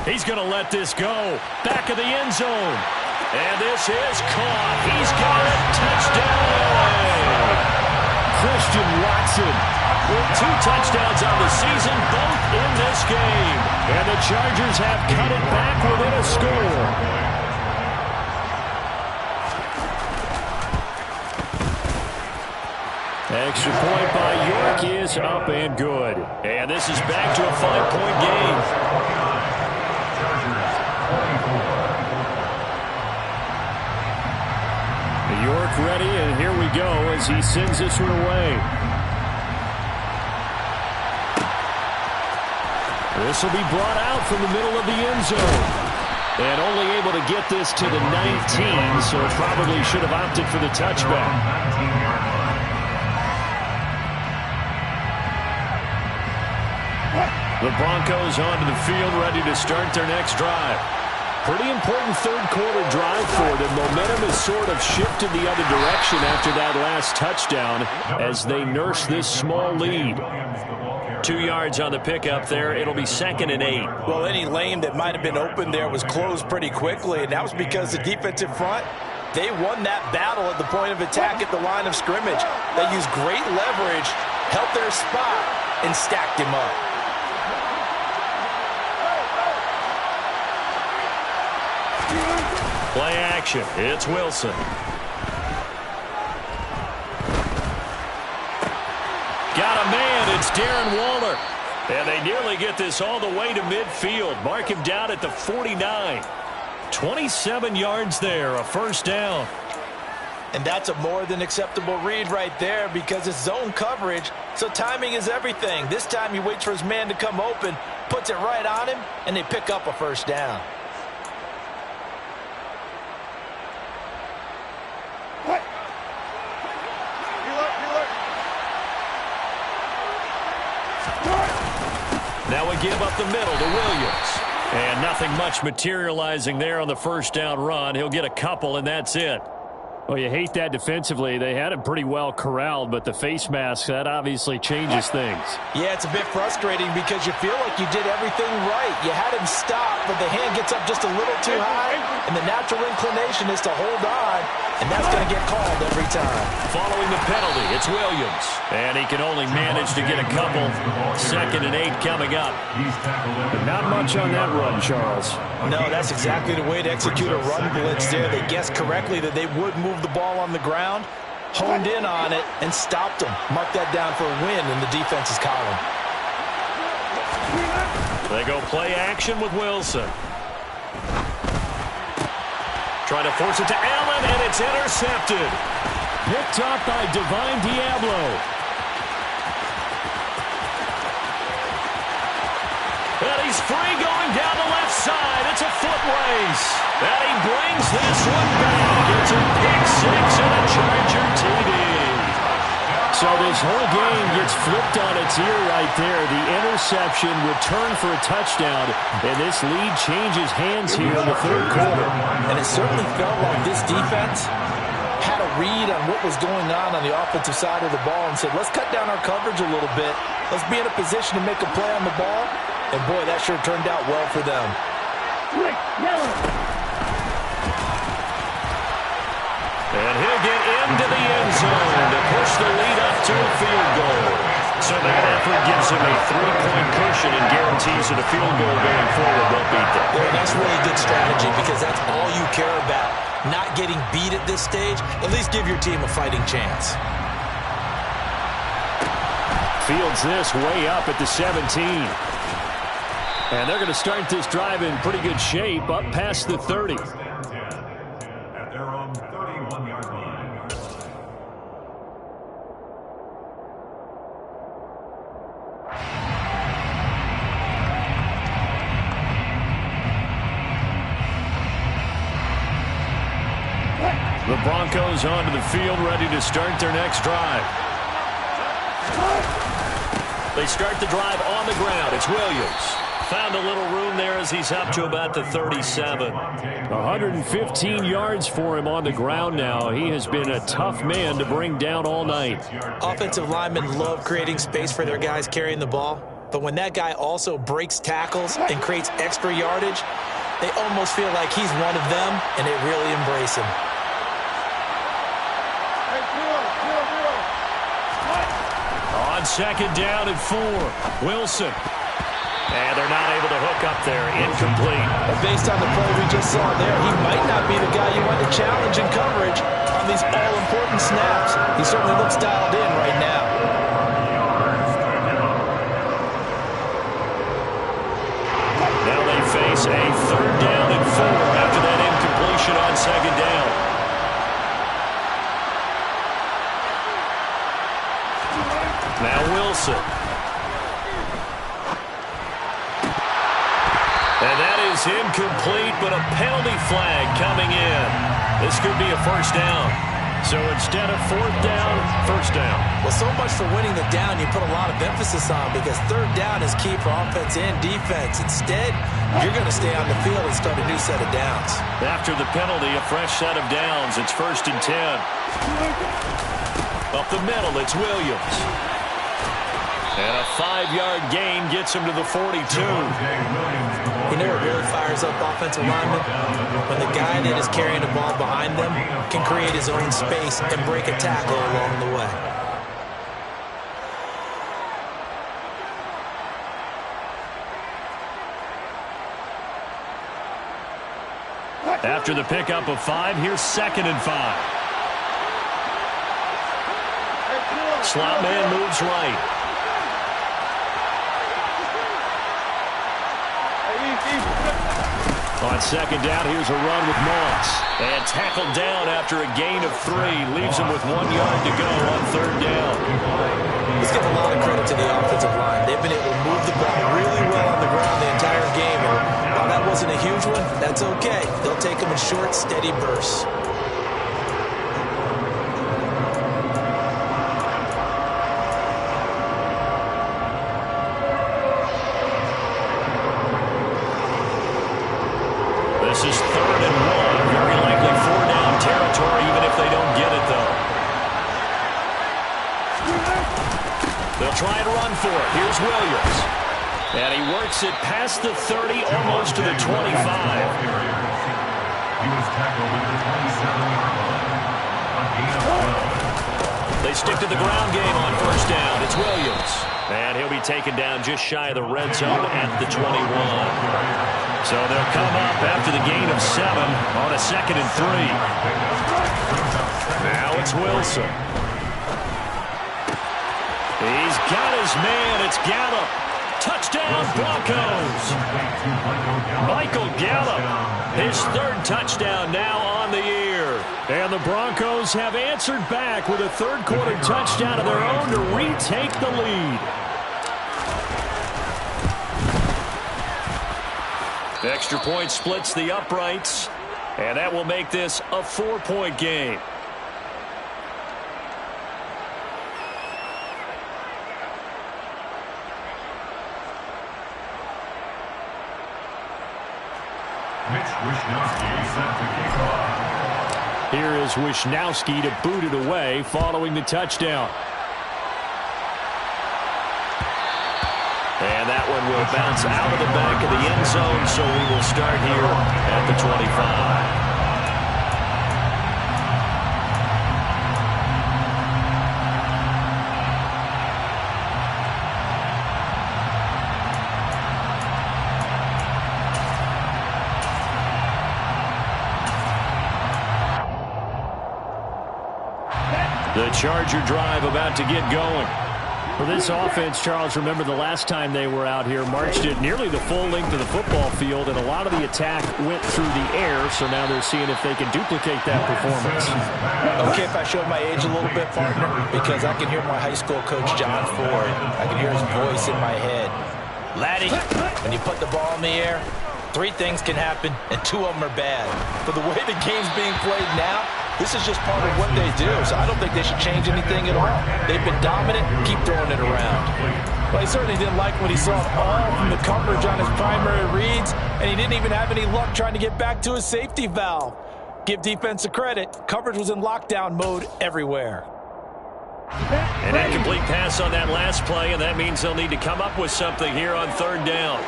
He's going to let this go. Back of the end zone. And this is caught. He's got it. Touchdown. Christian Watson with 2 touchdowns on the season, both in this game. And the Chargers have cut it back within a score. Extra point by York is up and good. And this is back to a 5-point game. York ready, and here we go as he sends this one away. This will be brought out from the middle of the end zone. And only able to get this to the 19, so probably should have opted for the touchback. The Broncos onto the field, ready to start their next drive. Pretty important 3rd quarter drive for them. Momentum has sort of shifted the other direction after that last touchdown as they nurse this small lead. 2 yards on the pickup there. It'll be 2nd and 8. Well, any lane that might have been open there was closed pretty quickly, and that was because the defensive front, they won that battle at the point of attack at the line of scrimmage. They used great leverage, held their spot, and stacked him up. Play action. It's Wilson. Got a man. It's Darren Waller. And they nearly get this all the way to midfield. Mark him down at the 49. 27 yards there. A 1st down. And that's a more than acceptable read right there because it's zone coverage, so timing is everything. This time he waits for his man to come open, puts it right on him, and they pick up a 1st down. Now we give up the middle to Williams. And nothing much materializing there on the 1st down run. He'll get a couple, and that's it. Well, you hate that defensively. They had him pretty well corralled, but the face mask, that obviously changes things. Yeah, it's a bit frustrating because you feel like you did everything right. You had him stop, but the hand gets up just a little too high, and the natural inclination is to hold on, and that's going to get called every time. Following the penalty, it's Williams. And he can only manage to get a couple. 2nd and 8 coming up. Not much on that run, Charles. No, that's exactly the way to execute a run blitz there. They guessed correctly that they would move the ball on the ground, honed in on it, and stopped them. Mark that down for a win in the defense's column. They go play action with Wilson. Trying to force it to Allen, and it's intercepted. Picked up by Divine Diablo. And he's free going down the left side. It's a foot race. And he brings this one back. It's a pick six and a Charger TD. So this whole game gets flipped on its ear right there. The interception, return for a touchdown, and this lead changes hands here in the third quarter. And it certainly felt like this defense had a read on what was going on the offensive side of the ball and said, let's cut down our coverage a little bit. Let's be in a position to make a play on the ball. And, boy, that sure turned out well for them. Quick, yellow. And he'll get into the end zone to push the lead up to a field goal. So that effort gives him a 3-point cushion and guarantees that a field goal going forward won't beat them. Yeah, that's really good strategy because that's all you care about. Not getting beat at this stage. At least give your team a fighting chance. Fields this way up at the 17. And they're going to start this drive in pretty good shape up past the 30. At their own 31-yard line. The Broncos onto the field, ready to start their next drive. They start the drive on the ground. It's Williams. Found a little room there as he's up to about the 37. 115 yards for him on the ground now. He has been a tough man to bring down all night. Offensive linemen love creating space for their guys carrying the ball. But when that guy also breaks tackles and creates extra yardage, they almost feel like he's one of them, and they really embrace him. On second down and 4, Wilson. And they're not able to hook up there. Incomplete. Based on the play we just saw there, he might not be the guy you want to challenge in coverage on these all-important snaps. He certainly looks dialed in right now. Now they face a third down and 4 after that incompletion on second down. Now Wilson. And that is incomplete, but a penalty flag coming in. This could be a first down. So instead of fourth down, first down. Well, so much for winning the down you put a lot of emphasis on because third down is key for offense and defense. Instead, you're going to stay on the field and start a new set of downs. After the penalty, a fresh set of downs. It's 1st and 10. Up the middle, it's Williams. And a 5-yard gain gets him to the 42. You know what really fires up offensive linemen? When the guy that is carrying the ball behind them can create his own space and break a tackle along the way. After the pickup of 5, here's 2nd and 5. Slot man moves right. On second down, here's a run with Moss. And tackled down after a gain of 3. Leaves him with 1 yard to go on third down. Let's give a lot of credit to the offensive line. They've been able to move the ball really well on the ground the entire game. And while that wasn't a huge one, that's okay. They'll take them in short, steady bursts. This is 3rd and 1. Very likely 4-down territory, even if they don't get it, though. They'll try and run for it. Here's Williams. And he works it past the 30, almost to the 25. He was tackled at the 27-yard line. A gain of 12. They stick to the ground game on first down. It's Williams. And he'll be taken down just shy of the red zone at the 21. So they'll come up after the gain of 7 on a 2nd and 3. Now it's Wilson. He's got his man. It's Gallup. Touchdown, Broncos. Michael Gallup, his third touchdown now on the year. And the Broncos have answered back with a third-quarter touchdown of their own to retake the lead. Extra point splits the uprights, and that will make this a 4-point game. Here is Wisnowski to boot it away following the touchdown. And that one will bounce out of the back of the end zone, so we will start here at the 25. The Charger drive about to get going. For this offense, Charles, remember the last time they were out here, marched it nearly the full length of the football field, and a lot of the attack went through the air, so now they're seeing if they can duplicate that performance. Okay, if I showed my age a little bit, partner, because I can hear my high school coach, John Ford. I can hear his voice in my head. Laddie, when you put the ball in the air, 3 things can happen, and 2 of them are bad. For the way the game's being played now, this is just part of what they do, so I don't think they should change anything at all. They've been dominant. Keep throwing it around. Well, he certainly didn't like what he saw all from the coverage on his primary reads, and he didn't even have any luck trying to get back to his safety valve. Give defense a credit. Coverage was in lockdown mode everywhere. An incomplete pass on that last play, and that means they'll need to come up with something here on 3rd down.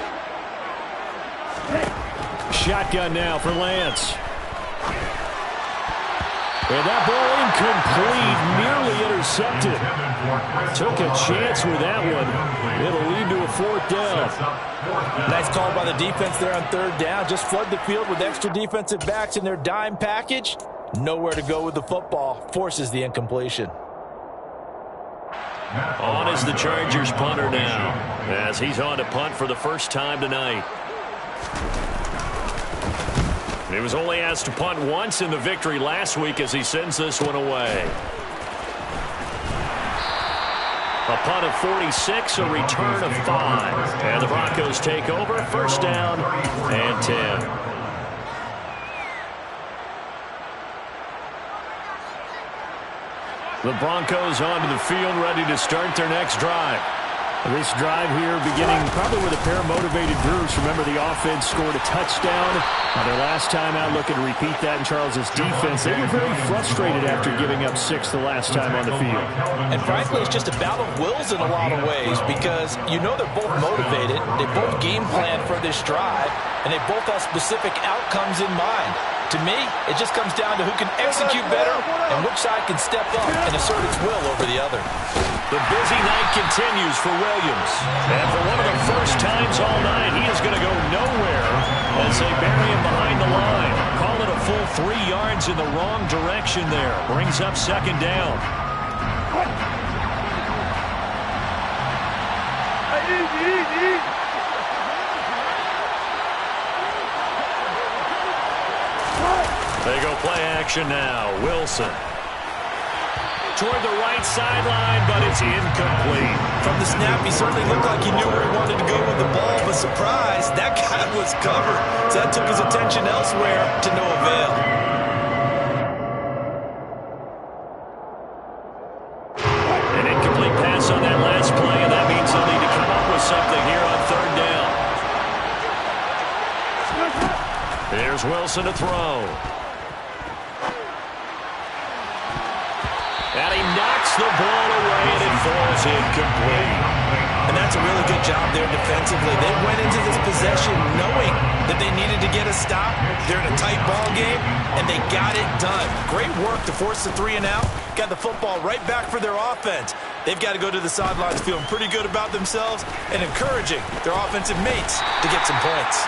Shotgun now for Lance. And that ball incomplete, nearly intercepted. Took a chance with that one. It'll lead to a 4th down. Nice call by the defense there on 3rd down. Just flood the field with extra defensive backs in their dime package. Nowhere to go with the football. Forces the incompletion. On is the Chargers punter now, as he's on to punt for the first time tonight. He was only asked to punt once in the victory last week as he sends this one away. A punt of 46, a return of 5. And the Broncos take over, 1st down and 10. The Broncos onto the field, ready to start their next drive. This drive here beginning probably with a pair of motivated groups. Remember, the offense scored a touchdown. Their last time out, looking to repeat that in Charles's defense. They were very frustrated after giving up 6 the last time on the field. And frankly, it's just a battle of wills in a lot of ways because you know they're both motivated. They both game plan for this drive, and they both have specific outcomes in mind. To me, it just comes down to who can execute better and which side can step up and assert its will over the other. The busy night continues for Williams. And for one of the first times all night, he is going to go nowhere as they bury him behind the line. Call it a full 3 yards in the wrong direction there. Brings up 2nd down. They go play action now. Wilson. Toward the right sideline, but it's incomplete. From the snap, he certainly looked like he knew where he wanted to go with the ball, but surprise, that guy was covered. So that took his attention elsewhere to no avail. An incomplete pass on that last play, and that means they'll need to come up with something here on 3rd down. There's Wilson to throw. And he knocks the ball away, and it falls incomplete. And that's a really good job there defensively. They went into this possession knowing that they needed to get a stop. They're in a tight ball game, and they got it done. Great work to force the 3 and out. Got the football right back for their offense. They've got to go to the sidelines feeling pretty good about themselves and encouraging their offensive mates to get some points.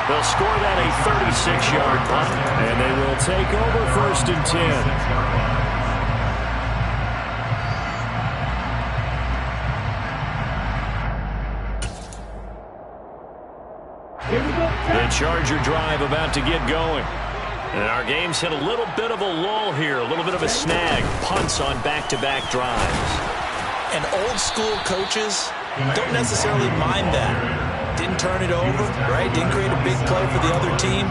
They'll score that a 36-yard punt, and they will take over 1st and 10. The Charger drive about to get going. And our game's hit a little bit of a lull here, a little bit of a snag. Punts on back-to-back drives. And old-school coaches don't necessarily mind that. Didn't turn it over, right? Didn't create a big play for the other team.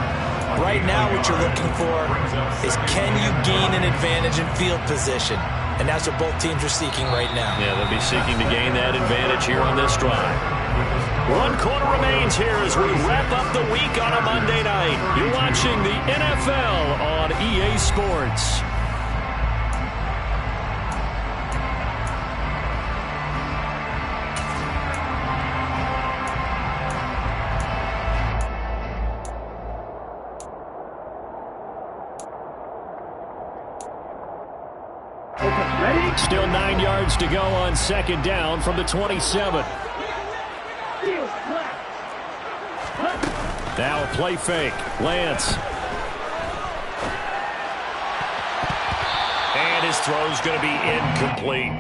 Right now what you're looking for is, can you gain an advantage in field position? And that's what both teams are seeking right now. Yeah, they'll be seeking to gain that advantage here on this drive. 1 quarter remains here as we wrap up the week on a Monday night. You're watching the NFL on EA Sports. Still 9 yards to go on second down from the 27. Now a play fake. Lance. And his throw's going to be incomplete.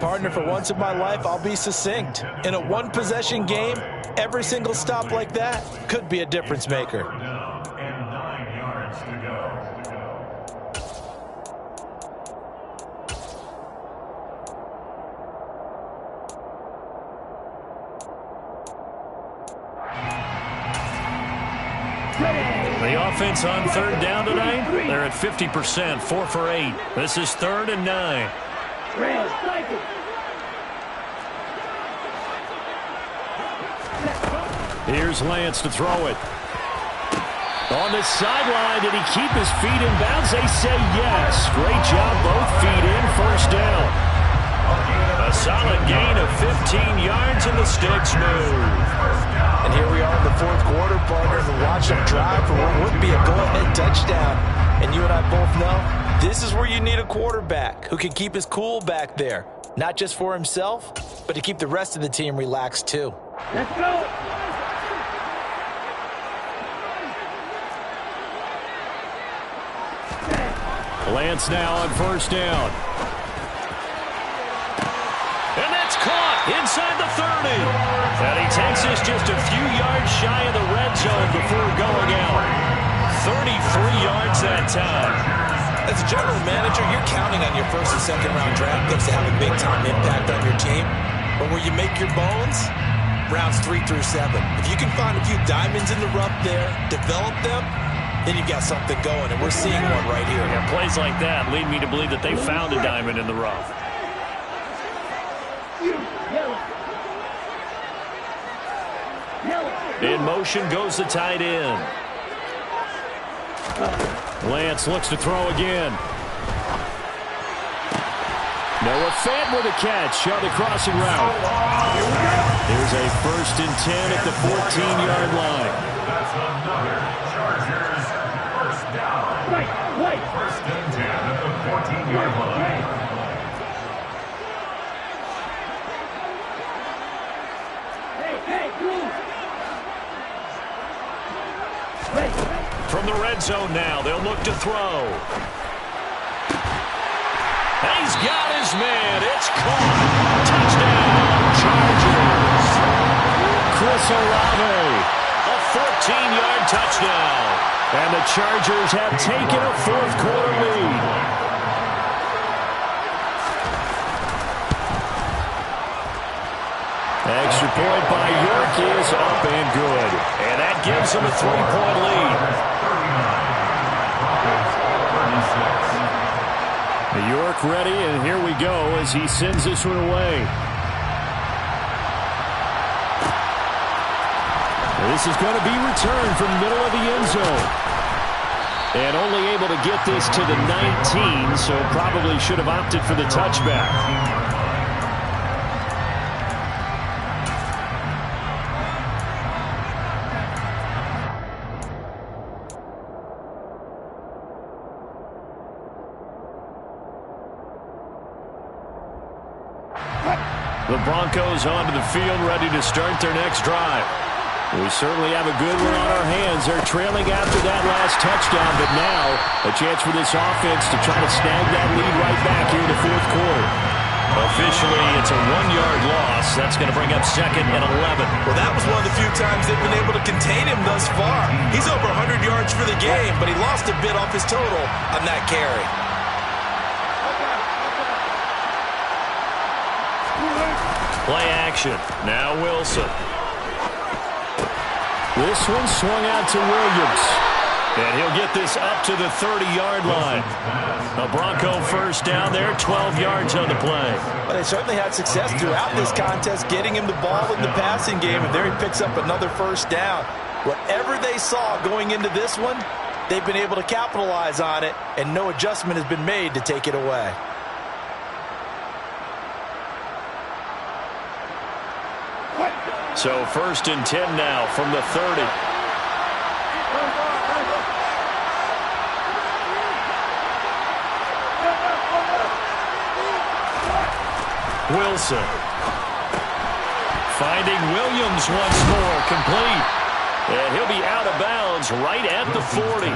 Partner, for once in my life, I'll be succinct. In a one-possession game, every single stop like that could be a difference maker. And 9 yards to go. The offense on third down tonight, they're at 50%, 4 for 8. This is 3rd and 9. Here's Lance to throw it. On the sideline, did he keep his feet in bounds? They say yes. Great job, both feet in, first down. A solid gain of 15 yards and the sticks move. And here we are in the 4th quarter, partner, and watch them drive for what would be a go-ahead touchdown. And you and I both know this is where you need a quarterback who can keep his cool back there. Not just for himself, but to keep the rest of the team relaxed too. Let's go. Lance now on first down. And that's caught inside the 30. And he takes us just a few yards shy of the red zone before going out. 33 yards that time. As a general manager, you're counting on your first and second round draft picks to have a big-time impact on your team. But where you make your bones, rounds 3 through 7. If you can find a few diamonds in the rough there, develop them, then you've got something going, and we're seeing one right here. Yeah, plays like that lead me to believe that they found a diamond in the rough. In motion goes the tight end. Lance looks to throw again. Noah Fant with a catch on the crossing route. Here's a 1st and 10 at the 14-yard line. That's another Chargers first down. First and 10 at the 14-yard line. From the red zone now, they'll look to throw. And he's got his man. It's caught. Touchdown, Chargers. Chris Olave. A 14-yard touchdown. And the Chargers have taken a 4th quarter lead. Extra point by York is up and good. And that gives them a 3-point lead. York ready, and here we go as he sends this one away. This is going to be returned from the middle of the end zone. And only able to get this to the 19, so probably should have opted for the touchback. The Broncos onto the field, ready to start their next drive. We certainly have a good one on our hands. They're trailing after that last touchdown, but now a chance for this offense to try to snag that lead right back here in the 4th quarter. A officially, it's a 1-yard loss. That's going to bring up 2nd and 11. Well, that was one of the few times they've been able to contain him thus far. He's over 100 yards for the game, but he lost a bit off his total on that carry. Play action. Now Wilson. This one swung out to Williams. And he'll get this up to the 30-yard line. A Bronco first down there, 12 yards on the play. Well, they certainly had success throughout this contest, getting him the ball in the passing game, and there he picks up another first down. Whatever they saw going into this one, they've been able to capitalize on it, and no adjustment has been made to take it away. So 1st and 10 now from the 30. Wilson. Finding Williams once more, complete. And he'll be out of bounds right at the 40.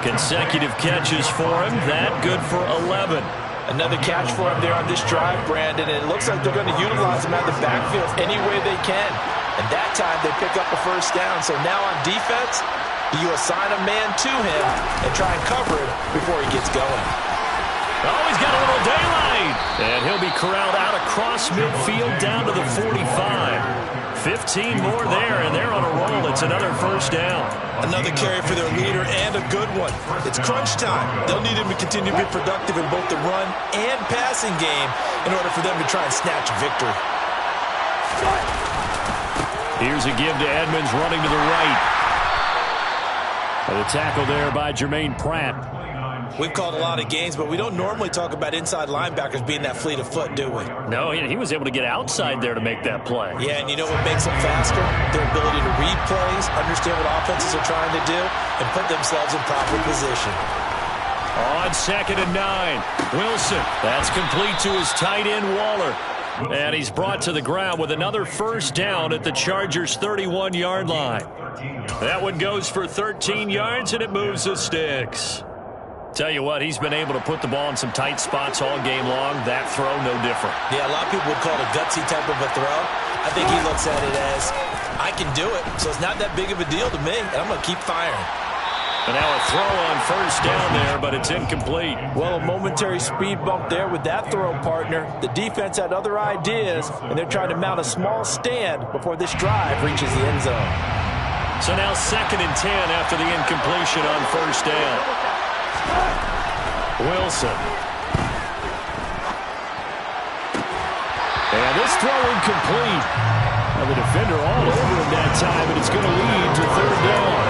Consecutive catches for him. That good for 11. Another catch for him there on this drive, Brandon, and it looks like they're going to utilize him out of the backfield any way they can. And that time they pick up a first down. So now on defense, you assign a man to him and try and cover it before he gets going. Oh, he's got a little daylight. And he'll be corralled out across midfield down to the 45. 15 more there, and they're on a roll. It's another first down. Another carry for their leader, and a good one. It's crunch time. They'll need him to continue to be productive in both the run and passing game in order for them to try and snatch a victory. Here's a give to Edmonds running to the right. The tackle there by Jermaine Pratt. We've called a lot of games, but we don't normally talk about inside linebackers being that fleet of foot, do we? No, he was able to get outside there to make that play. Yeah, and you know what makes them faster? Their ability to read plays, understand what offenses are trying to do, and put themselves in proper position. On 2nd and 9, Wilson. That's complete to his tight end, Waller. And he's brought to the ground with another first down at the Chargers' 31-yard line. That one goes for 13 yards, and it moves the sticks. Tell you what, he's been able to put the ball in some tight spots all game long. That throw, no different. Yeah, a lot of people would call it a gutsy type of a throw. I think he looks at it as, I can do it, so it's not that big of a deal to me, and I'm going to keep firing. And now a throw on first down there, but it's incomplete. Well, a momentary speed bump there with that throw, partner. The defense had other ideas, and they're trying to mount a small stand before this drive reaches the end zone. So now 2nd and 10 after the incompletion on first down. Wilson. And this throw incomplete. Now the defender all over him that time, and it's going to lead to 3rd down.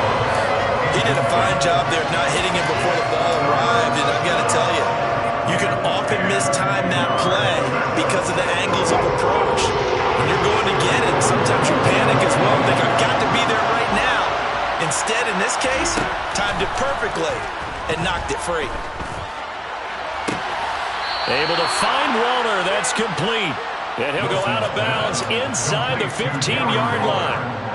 He did a fine job there of not hitting him before the ball arrived, and I've got to tell you, you can often mistime that play because of the angles of approach. When you're going to get it, sometimes you panic as well and think, I've got to be there right now. Instead, in this case, timed it perfectly and knocked it free. Able to find Waller. That's complete. And he'll go out of bounds inside the 15-yard line.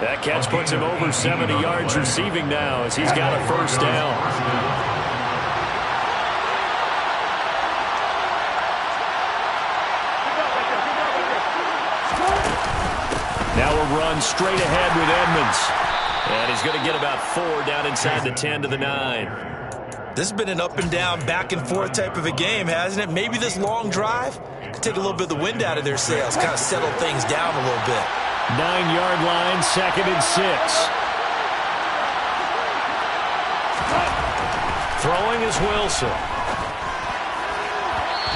That catch puts him over 70 yards receiving now as he's got a first down. Now a run straight ahead with Edmonds. And he's going to get about 4 down inside the 10 to the 9. This has been an up and down, back and forth type of a game, hasn't it? Maybe this long drive could take a little bit of the wind out of their sails, kind of settle things down a little bit. 9-yard line, 2nd and 6. Throwing is Wilson.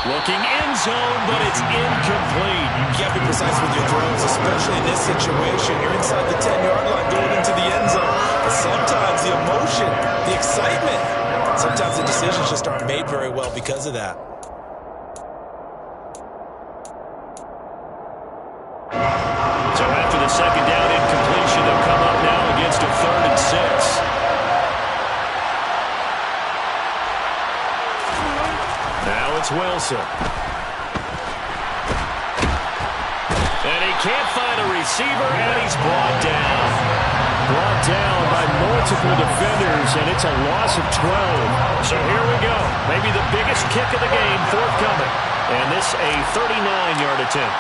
Looking end zone, but it's incomplete. You can't be precise with your throws, especially in this situation. You're inside the 10-yard line going into the end zone. But sometimes the emotion, the excitement, sometimes the decisions just aren't made very well because of that. So after the 2nd down incompletion, they'll come up now against a 3rd and 6. Now it's Wilson. And he can't find a receiver, and he's brought down. Brought down by multiple defenders, and it's a loss of 12. So here we go. Maybe the biggest kick of the game forthcoming. And this a 39-yard attempt.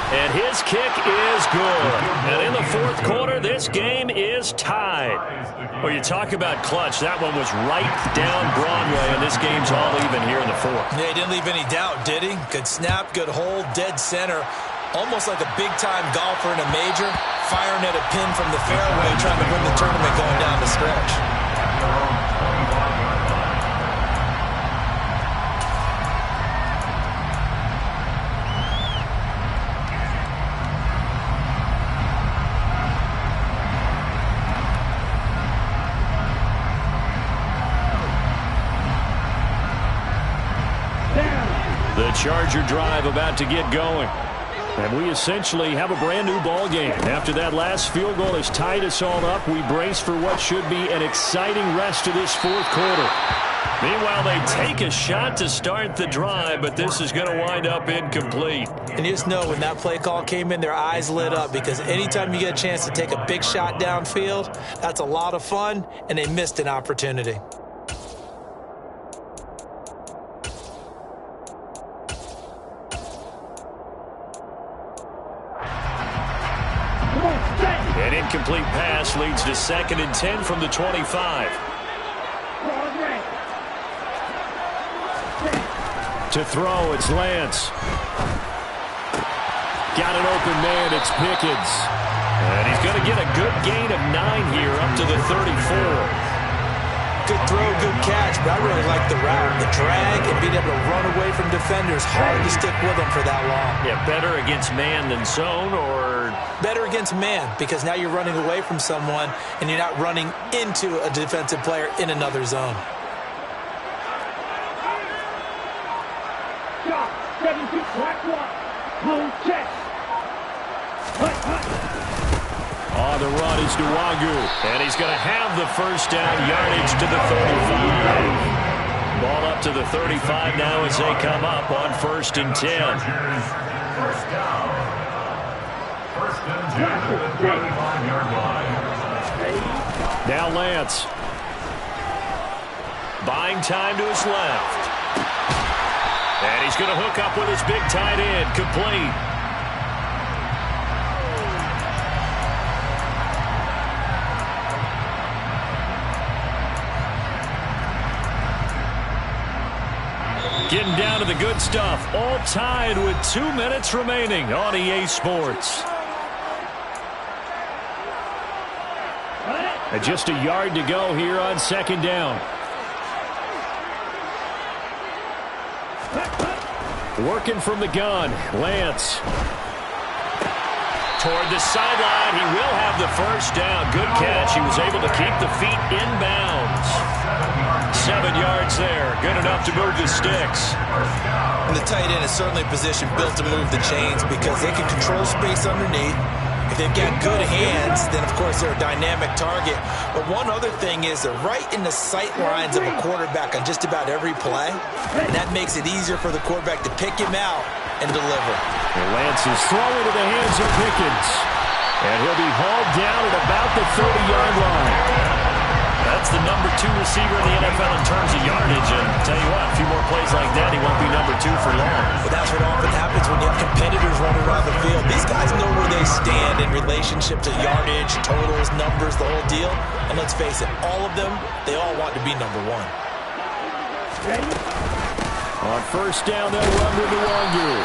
And his kick is good. And in the fourth quarter, this game is tied. Well, you talk about clutch. That one was right down Broadway, and this game's all even here in the fourth. Yeah, he didn't leave any doubt, did he? Good snap, good hold, dead center. Almost like a big-time golfer in a major, firing at a pin from the fairway, trying to win the tournament going down the stretch. The Charger drive about to get going. And we essentially have a brand-new ball game. After that last field goal has tied us all up, we brace for what should be an exciting rest of this fourth quarter. Meanwhile, they take a shot to start the drive, but this is going to wind up incomplete. And you just know when that play call came in, their eyes lit up, because anytime you get a chance to take a big shot downfield, that's a lot of fun, and they missed an opportunity. An incomplete pass leads to 2nd and 10 from the 25. To throw, it's Lance. Got an open man, it's Pickens. And he's going to get a good gain of 9 here up to the 34. Good throw, good catch, but I really like the route. The drag and being able to run away from defenders, hard to stick with them for that long. Yeah, better against man than zone, or better against man, because now you're running away from someone and you're not running into a defensive player in another zone. Stop. 7-2, black one. Home check. Oh, the run is Nwangu. And he's going to have the first down, yardage to the 35. Ball up to the 35 now as they come up on 1st and 10. First down. 1st and 10 at the 35-yard line. Now Lance. Buying time to his left. And he's going to hook up with his big tight end, complete. Getting down to the good stuff. All tied with 2 minutes remaining on EA Sports. And just a yard to go here on 2nd down. Working from the gun, Lance. Toward the sideline, he will have the first down. Good catch. He was able to keep the feet inbounds. 7 yards there. Good enough to move the sticks. And the tight end is certainly a position built to move the chains because they can control space underneath. If they've got good hands, then, of course, they're a dynamic target. But one other thing is they're right in the sight lines of a quarterback on just about every play. And that makes it easier for the quarterback to pick him out and deliver. And Lance is throwing to the hands of Pickens. And he'll be hauled down at about the 30-yard line. That's the number 2 receiver in the NFL in terms of yardage. And tell you what, a few more plays like that, he won't be number 2 for long. But that's what often happens when you have competitors running around the field. These guys know where they stand in relationship to yardage, totals, numbers, the whole deal. And let's face it, all of them, they all want to be number 1. On 1st down, they'll run with Nwangu.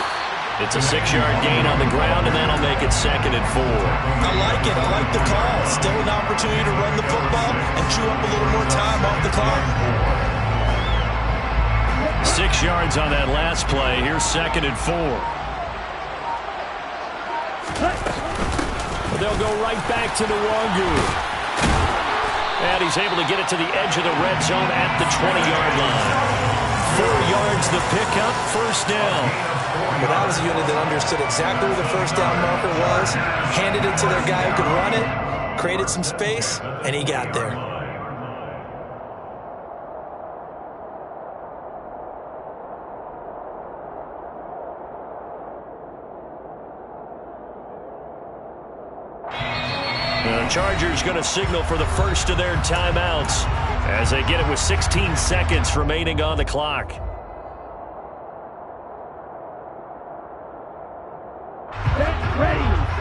It's a 6-yard gain on the ground, and that'll make it 2nd and 4. I like it. I like the call. Still an opportunity to run the football and chew up a little more time off the clock. 6 yards on that last play. Here's 2nd and 4. They'll go right back to Nwangu. And he's able to get it to the edge of the red zone at the 20-yard line. 4 yards the pickup, 1st down. Well, that was a unit that understood exactly where the first down marker was, handed it to their guy who could run it, created some space, and he got there. The Chargers going to signal for the first of their timeouts. As they get it with 16 seconds remaining on the clock. Set, ready.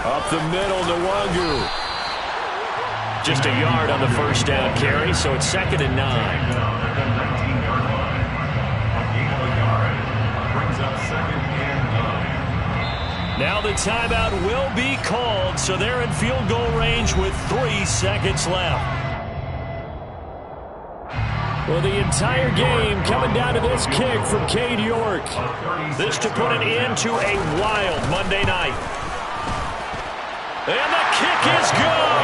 Up the middle, Nwangu. Just a yard on the first down carry, so it's 2nd and 9. Now the timeout will be called, so they're in field goal range with 3 seconds left. Well, the entire game coming down to this kick from Cade York. This to put an end to a wild Monday night. And the kick is good.